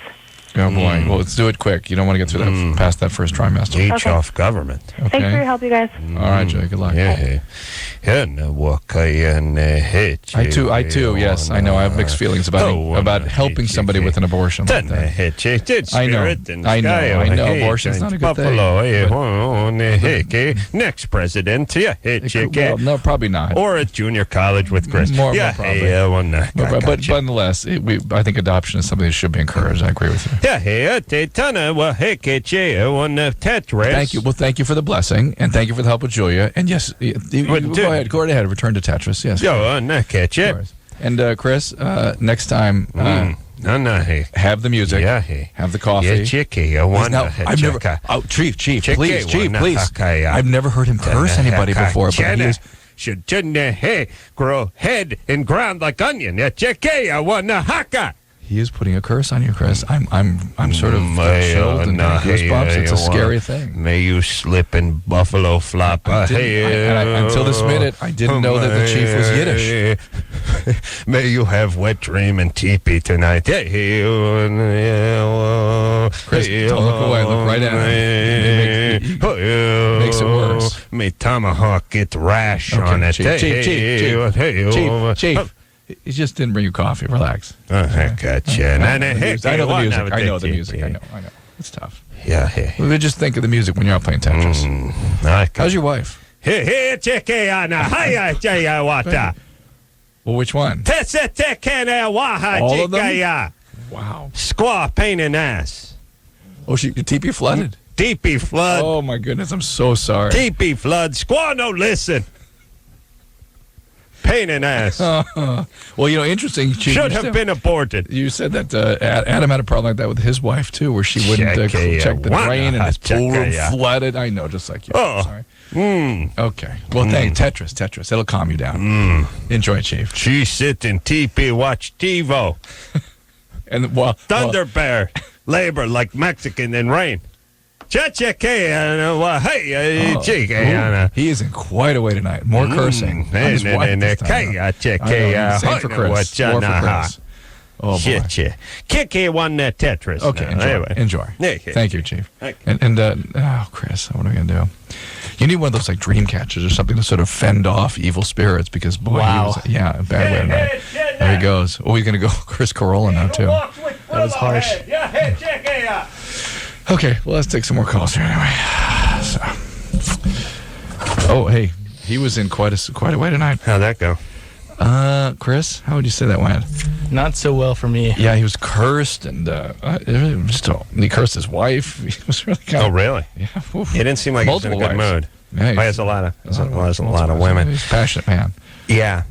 Oh boy! Well, let's do it quick. You don't want to get through that past that first trimester. Each off government. Okay. Thanks for your help, you guys. All right, Jay. Good luck. I too. Yes, I know. I have mixed feelings about helping somebody with an abortion. Like that. I know. Abortion's not a good thing. Next president. Well, no, probably not. Or at junior college with Chris. More probably. But nonetheless, I think adoption is something that should be encouraged. I agree with you. Thank you. Well, thank you for the blessing, and thank you for the help with Julia. And yes, go ahead. Return to Tetris. Yes. And Chris, next time, have the music. Have the coffee. I've never. Oh, Chief, please. I've never heard him curse anybody before, but he is. Should grow head and ground like onion. He is putting a curse on you, Chris. I'm sort of chilled and goosebumps. It's a scary thing. May you slip in buffalo flop. Until this minute, I didn't know that the chief was Yiddish. May you have wet dream and teepee tonight. Chris, don't look away. Look right at him. It makes it worse. May tomahawk get rash on it. Chief. He just didn't bring you coffee. Relax. I gotcha. I know the music. I know. It's tough. Yeah. We just think of the music when you're out playing Tetris. How's your wife? Well, which one? All of them? Wow. Squaw, pain in ass. Oh, your teepee flooded? Teepee flood. Oh, my goodness. I'm so sorry. Teepee flood. Squaw, no listen. Pain in ass. Well, interesting. Should have been aborted. You said that Adam had a problem like that with his wife, too, where she wouldn't check the drain and his pool room flooded. I know, just like you. Oh. Sorry. Okay. Well, thanks. Tetris. It'll calm you down. Enjoy, Chief. She sit in teepee, watch TiVo. And Thunderbear. Labor like Mexican in rain. He is in quite a way tonight. More cursing. Same for Chris. More for Chris. Oh, boy. Kiki won that Tetris. Okay, enjoy. Thank you, Chief. Chris, what are we going to do? You need one of those like dream catchers or something to sort of fend off evil spirits because, boy, a bad way tonight. There he goes. Oh, he's going to go Chris Corolla now, too. That was harsh. Okay, well, let's take some more calls here anyway. Hey, he was in quite a way tonight. How'd that go? Chris, how would you say that went? Not so well for me. Yeah, he was cursed, and he cursed his wife. He was really kind of... Oh, really? Yeah. He didn't seem like he was in a good mood. Yeah, He has a lot of women. He's a passionate man. Yeah.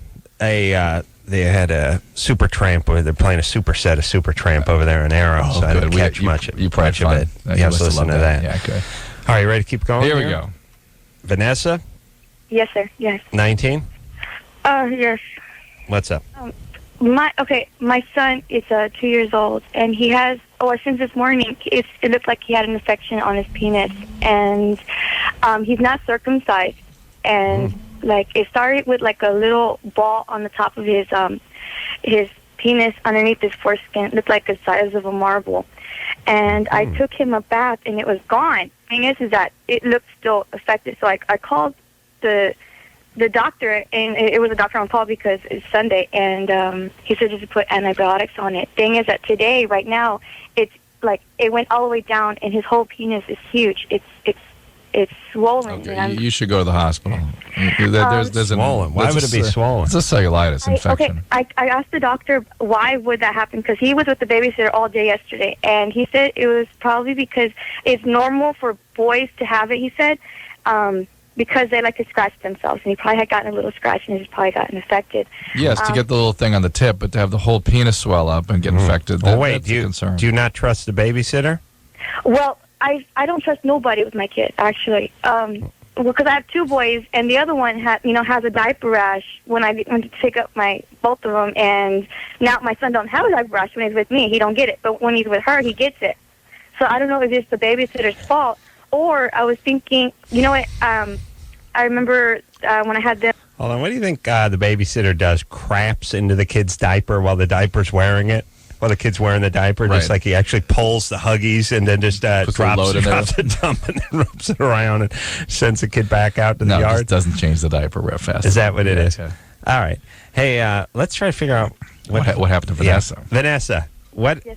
they had a Super Tramp, or they're playing a superset of Super Tramp over there in Arrow, so I didn't catch much of it. Yes, listen to that. Yeah, good. All right, you ready to keep going? Here we go. Vanessa? Yes, sir. Yes. 19? Yes. What's up? My son is 2 years old, and he has, since this morning, it looked like he had an infection on his penis, and he's not circumcised, and like it started with like a little ball on the top of his penis underneath his foreskin. It looked like the size of a marble, and I took him a bath, and it was gone. The thing is that it looked still affected, so I called the doctor, and it was a doctor on call because it's Sunday, and he said just to put antibiotics on it. Thing is that today, right now, it's like it went all the way down, and his whole penis is huge. It's swollen. Okay, you should go to the hospital. There's swollen. Why would it be swollen? It's a cellulitis infection. I asked the doctor why would that happen, because he was with the babysitter all day yesterday, and he said it was probably because it's normal for boys to have it. He said because they like to scratch themselves, and he probably had gotten a little scratch, and he's probably gotten infected. Yes, to get the little thing on the tip, but to have the whole penis swell up and get infected. Wait, do you not trust the babysitter? Well, I don't trust nobody with my kid, actually. Because I have two boys, and the other one has a diaper rash when I went to pick up both of them, and now my son don't have a diaper rash when he's with me. He don't get it, but when he's with her, he gets it. So I don't know if it's the babysitter's fault, or I was thinking, you know what? I remember when I had them. Hold on, what do you think the babysitter does? Craps into the kid's diaper while the diaper's wearing it? While the kid's wearing the diaper, right. Just like he actually pulls the Huggies and then just drops the dump and then wraps it around and sends the kid back out to the yard. No, it doesn't change the diper real fast. Is that what it is? Okay. All right. Hey, let's try to figure out what happened to Vanessa. Yeah. Vanessa,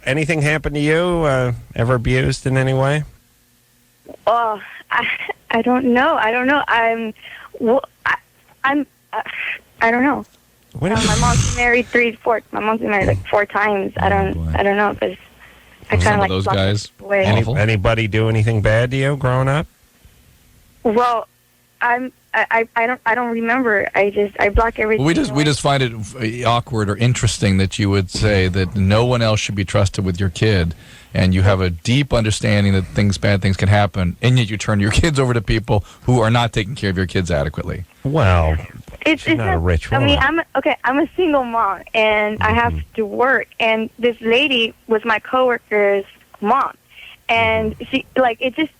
anything happened to you? Ever abused in any way? Oh, I don't know. I don't know. I don't know. My mom's married My mom's been married like 4 times. I don't know, because I kind of like those guys. Anybody do anything bad to you growing up? Well, I don't remember. I block everything. Well, we just find it awkward or interesting that you would say that no one else should be trusted with your kid, and you have a deep understanding that bad things can happen, and yet you turn your kids over to people who are not taking care of your kids adequately. Well, it's not a rich woman. I mean, I'm a single mom, and I have to work, and this lady was my coworker's mom. And she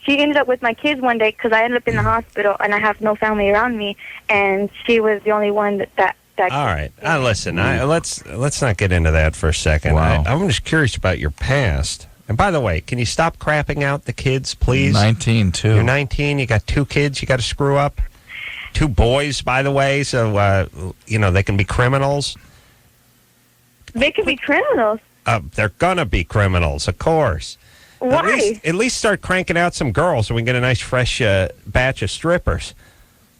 ended up with my kids one day because I ended up in the hospital and I have no family around me, and she was the only one that all right. Listen, let's not get into that for a second. Wow. I'm just curious about your past. And by the way, can you stop crapping out the kids, please? 19 too. You're 19. You got 2 kids. You got to screw up. 2 boys, by the way. So they can be criminals. They can be criminals. They're gonna be criminals, of course. Why? At least start cranking out some girls so we can get a nice fresh batch of strippers.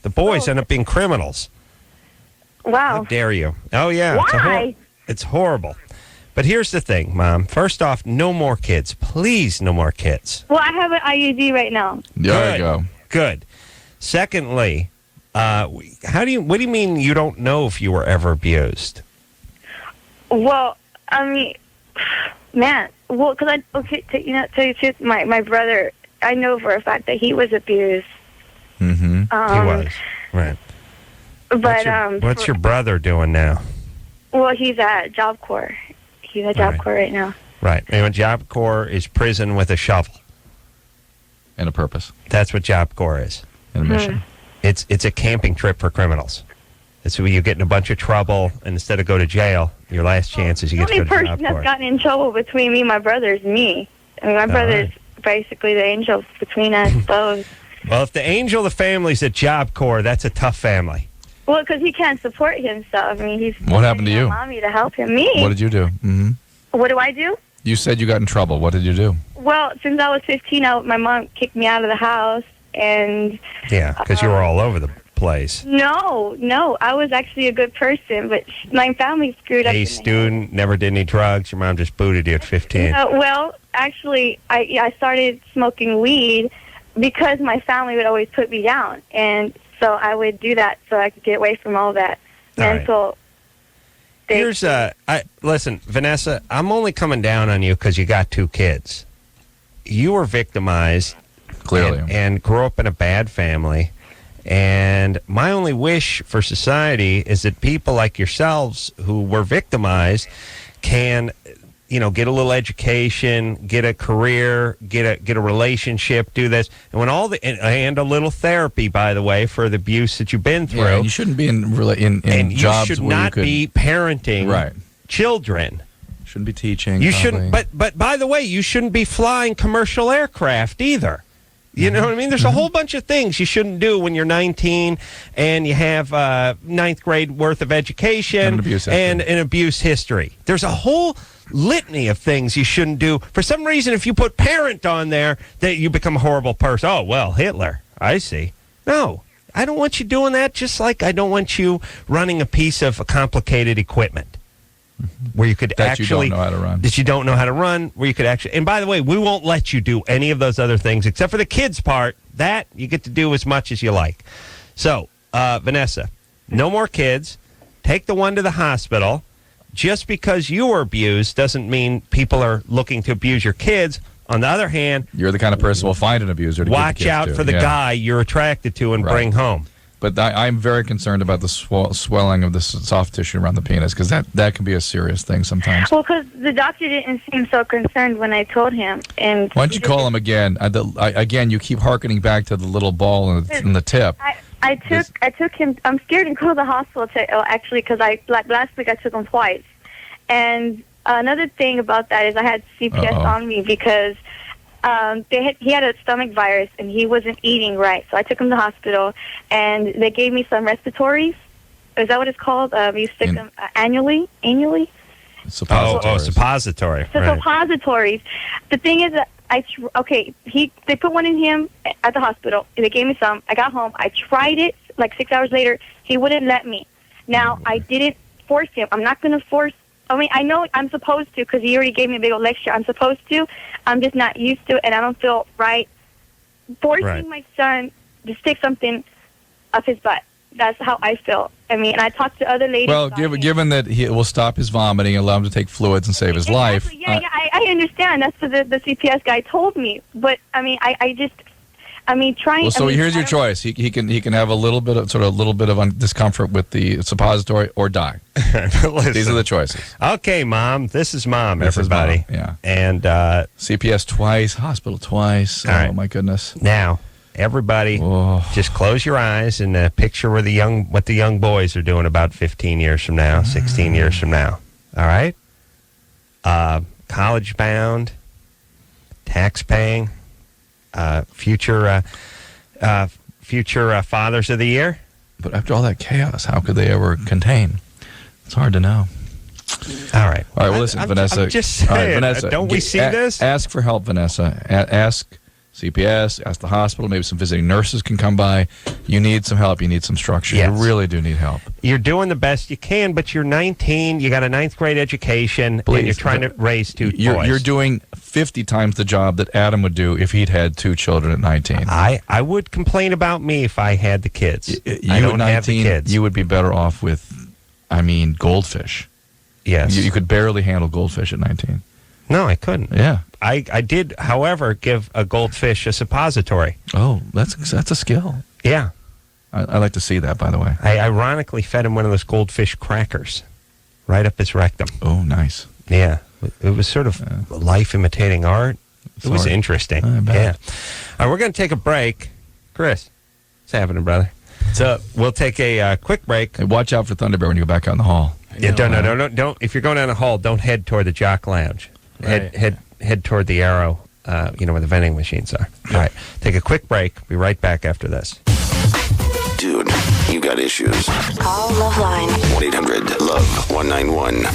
The boys end up being criminals. Wow. How dare you? Oh, yeah. Why? It's horrible. But here's the thing, Mom. First off, no more kids. Please, no more kids. Well, I have an IUD right now. There you go. Good. Secondly, what do you mean you don't know if you were ever abused? Well, I mean, man. Well, because tell you the truth, my brother, I know for a fact that he was abused. Mm-hmm. He was, right. But what's your brother doing now? Well, he's at Job Corps. He's at Job Corps right now. Right. And Job Corps is prison with a shovel and a purpose. That's what Job Corps is. And a mission. It's a camping trip for criminals. It's where you get in a bunch of trouble, and instead of go to jail, your last chance is you get to go to Job Corps. The only person that's gotten in trouble between me and my brother is me. I mean, my brother's basically the angel between us both. Well, if the angel of the family's at Job Corps, that's a tough family. Well, because he can't support himself. I mean, he's what happened to you? Mommy to help him. Me. What did you do? Mm-hmm. What do I do? You said you got in trouble. What did you do? Well, since I was 15, my mom kicked me out of the house, and yeah, because you were all over the place. No, I was actually a good person, but my family screwed up. A student, never did any drugs. Your mom just booted you at 15. Well, actually, I started smoking weed because my family would always put me down, and so I would do that so I could get away from all that mental. Here's listen, Vanessa, I'm only coming down on you because you got 2 kids. You were victimized, clearly, and grew up in a bad family. And my only wish for society is that people like yourselves who were victimized can, get a little education, get a career, get a relationship, do this, and when and a little therapy, by the way, for the abuse that you've been through. Yeah, you shouldn't be in and jobs you should where not be parenting children. Shouldn't be teaching. You shouldn't. But by the way, you shouldn't be flying commercial aircraft either. You know what I mean? There's a whole bunch of things you shouldn't do when you're 19 and you have 9th grade worth of education and an abuse history. There's a whole litany of things you shouldn't do. For some reason, if you put parent on there, that you become a horrible person. Oh, well, Hitler. I see. No, I don't want you doing that, just like I don't want you running a piece of complicated equipment. Where you could that you don't know how to run. That you don't know how to run, where you could actually... And by the way, we won't let you do any of those other things, except for the kids part. That, you get to do as much as you like. So, Vanessa, no more kids. Take the one to the hospital. Just because you were abused doesn't mean people are looking to abuse your kids. On the other hand... You're the kind of person who will find an abuser to watch give the kids out to. for the guy you're attracted to and bring home. But I'm very concerned about the swelling of the soft tissue around the penis, because that can be a serious thing sometimes. Well, because the doctor didn't seem so concerned when I told him. And why don't you call him again? Again, you keep hearkening back to the little ball in the tip. I took him. I'm scared to go to the hospital actually, because last week I took him twice. And another thing about that is I had CPS on me because he had a stomach virus and he wasn't eating right. So I took him to the hospital and they gave me some respiratories. Is that what it's called? You stick them annually? Suppositories. Suppository. So suppositories. The thing is that they put one in him at the hospital. They gave me some. I got home. I tried it like 6 hours later. He wouldn't let me. Now, I didn't force him. I'm not going to force. I mean, I know I'm supposed to because he already gave me a big old lecture. I'm supposed to. I'm just not used to it, and I don't feel right forcing my son to stick something up his butt. That's how I feel. I mean, and I talked to other ladies. Well, given that it will stop his vomiting, allow him to take fluids, and save his life. Yeah, I understand. That's what the CPS guy told me. But I mean, trying. Well, so here's your choice. He can have a little bit of discomfort with the suppository or die. These are the choices. Okay, Mom. This is Mom. Everybody. Yeah. And CPS twice, hospital twice. All right. Oh my goodness. Now, everybody, just close your eyes and picture what the young boys are doing about 15 years from now, 16 years from now. All right? College bound, tax paying. Future fathers of the year. But after all that chaos, how could they ever contain? It's hard to know. All right. Well, listen, Vanessa. I'm just saying, right, Vanessa, don't we see this? Ask for help, Vanessa. Ask CPS, ask the hospital. Maybe some visiting nurses can come by. You need some help. You need some structure. Yes. You really do need help. You're doing the best you can, but you're 19. You got a 9th grade education, and you're trying to raise 2 boys. You're doing 50 times the job that Adam would do if he'd had 2 children at 19. I would complain about me if I had the kids. I don't have the kids. You would be better off with, goldfish. Yes. You could barely handle goldfish at 19. No, I couldn't. Yeah. I did, however, give a goldfish a suppository. Oh, that's a skill. Yeah. I like to see that, by the way. I ironically fed him one of those goldfish crackers right up his rectum. Oh, nice. Yeah. It was sort of life imitating art. It was interesting. Yeah. All right, we're going to take a break. Chris, what's happening, brother? What's up? We'll take a quick break. Hey, watch out for Thunderbear when you go back out in the hall. Yeah, don't. If you're going down the hall, don't head toward the Jock Lounge. Right. Head toward the Arrow, where the vending machines are. All right, take a quick break. Be right back after this. Dude, you got issues. Call LoveLine. 1-800-LOVE-191.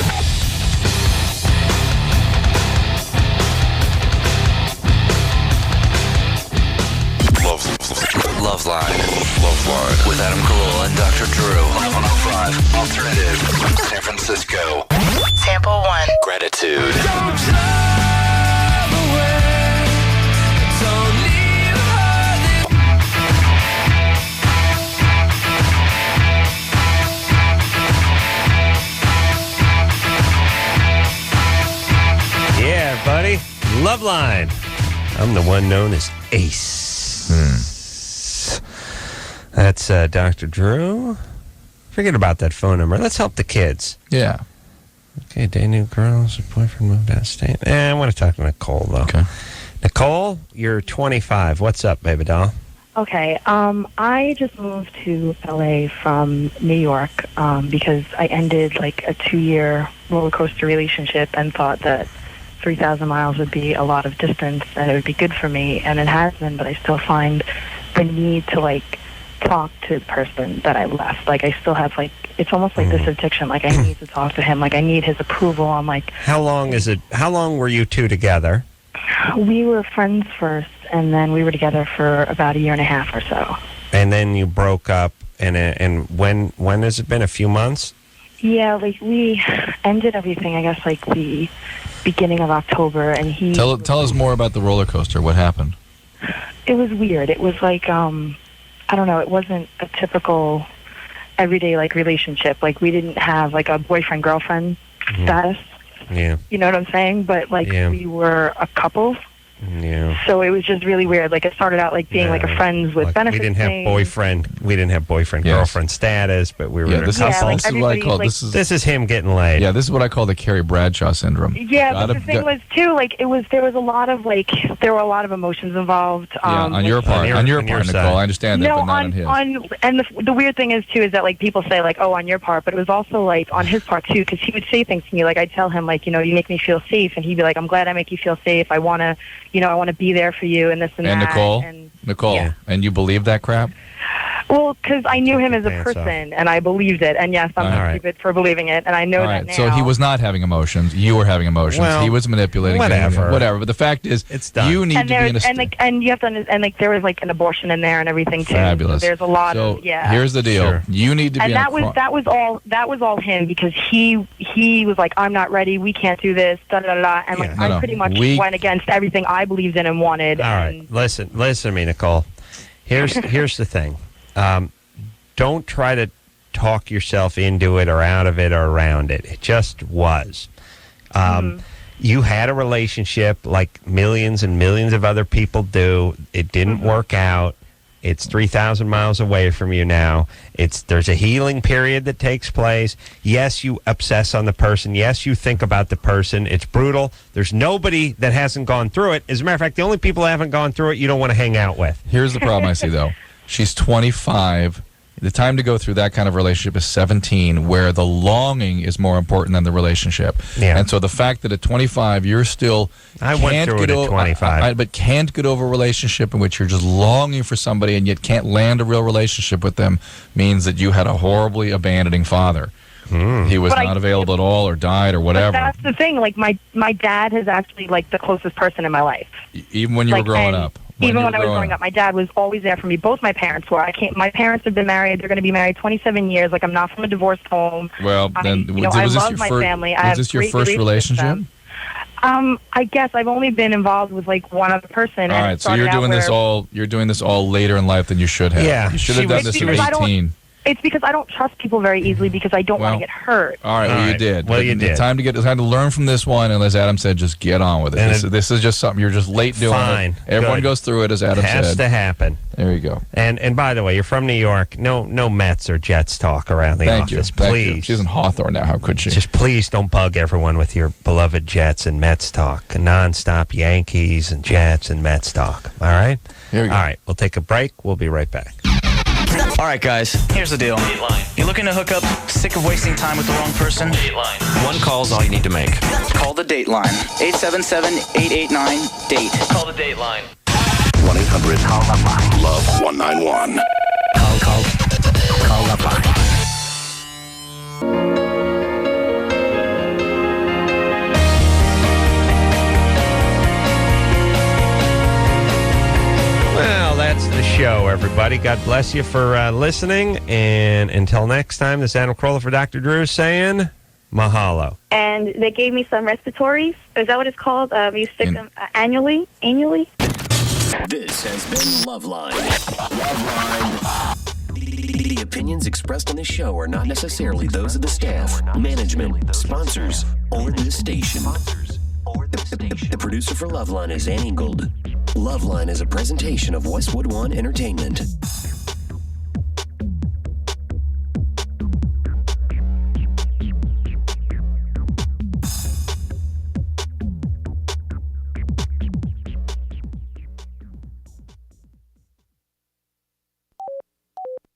LoveLine. LoveLine. With Adam Carolla and Dr. Drew. 105 Alternative. San Francisco. Sample 1. Gratitude. Yeah, buddy. LoveLine. I'm the one known as Ace. That's Dr. Drew. Forget about that phone number. Let's help the kids. Yeah. Okay, day new girls. Boyfriend moved out of state. I want to talk to Nicole, though. Okay. Nicole, you're 25. What's up, baby doll? Okay, I just moved to LA from New York because I ended like a 2-year roller coaster relationship and thought that 3,000 miles would be a lot of distance and it would be good for me, and it has been, but I still find the need to like talk to the person that I left. Like I still have like, it's almost like this addiction. Like I need to talk to him. Like I need his approval. I'm like, how long were you two together? We were friends first, and then we were together for about a year and a half or so. And then you broke up, and when has it been? A few months? Yeah, like we ended everything, I guess, like the beginning of October, and he... Tell us more about the roller coaster. What happened? It was weird. It was like, I don't know, it wasn't a typical everyday, like, relationship. Like, we didn't have, like, a boyfriend-girlfriend status. Yeah. You know what I'm saying? But, like, we were a couple. Yeah. So it was just really weird. Like, it started out, like, being, like, a friends with benefits We didn't have boyfriend-girlfriend status, but we were this is what I call, like, this is him getting laid. Yeah, this is what I call the Carrie Bradshaw syndrome. Yeah, but the thing was, too, like, there were a lot of emotions involved. On your part, Nicole, I understand that, but not on his. And the weird thing is, too, is that, like, people say, like, oh, on your part, but it was also, like, on his part, too, because he would say things to me, like, I'd tell him, like, you know, you make me feel safe, and he'd be like, I'm glad I make you feel safe, I want to be there for you, and this and that. Nicole, yeah. And you believe that crap? Well, because I knew him as a person, and I believed it. And yes, I'm stupid for believing it, and I know that now. So he was not having emotions. You were having emotions. Well, he was manipulating. Whatever. But the fact is, it's done. You need to be in a and you have to understand, like, there was like an abortion in there and everything too. Fabulous. So there's a lot of Here's the deal. Sure. You need to be. And that was all him, because he was like, I'm not ready. We can't do this. Da da da. And like I pretty much went against everything I believed in and wanted. All right, listen to me, Nicole. Here's the thing. Don't try to talk yourself into it or out of it or around it. It just was. You had a relationship like millions and millions of other people do. It didn't work out. It's 3,000 miles away from you now. There's a healing period that takes place. Yes, you obsess on the person. Yes, you think about the person. It's brutal. There's nobody that hasn't gone through it. As a matter of fact, the only people that haven't gone through it you don't want to hang out with. Here's the problem I see, though. She's 25. The time to go through that kind of relationship is 17, where the longing is more important than the relationship. Yeah. And so the fact that at 25 you're still went through it at 25, but can't get over a relationship in which you're just longing for somebody and yet can't land a real relationship with them means that you had a horribly abandoning father. He was not available at all, or died, or whatever. But that's the thing. Like my dad is actually like the closest person in my life. Even when you were growing up. Even when I was growing up, my dad was always there for me. Both my parents were. My parents have been married. They're going to be married 27 years. Like, I'm not from a divorced home. Well, then, I love my family. Was this your first relationship? I guess I've only been involved with like one other person. All right, so you're doing this all. You're doing this all later in life than you should have. Yeah, you should have done this at 18. It's because I don't trust people very easily because I don't want to get hurt. All right, you did. Well, you did. Time to learn from this one, and as Adam said, just get on with it. This is just something you're just late doing. Fine. Everyone goes through it, as Adam said. It has to happen. There you go. And by the way, you're from New York. No Mets or Jets talk around the office, please. She's in Hawthorne now. How could she? Just please don't bug everyone with your beloved Jets and Mets talk. Nonstop Yankees and Jets and Mets talk. All right? Here we go. All right, we'll take a break. We'll be right back. All right, guys, here's the deal. You're looking to hook up, sick of wasting time with the wrong person? Dateline. One call's all you need to make. Call the Dateline. 877-889-DATE. Call the Dateline. 1-800-LOVE-191. Call LoveLine. That's the show, everybody. God bless you for listening. And until next time, this is Adam Carolla for Dr. Drew saying mahalo. And they gave me some respiratories. Is that what it's called? You stick them annually? This has been LoveLine. The opinions expressed on this show are not necessarily those of the staff, management, sponsors, or the station. The producer for LoveLine is Ann Ingold. LoveLine is a presentation of Westwood One Entertainment.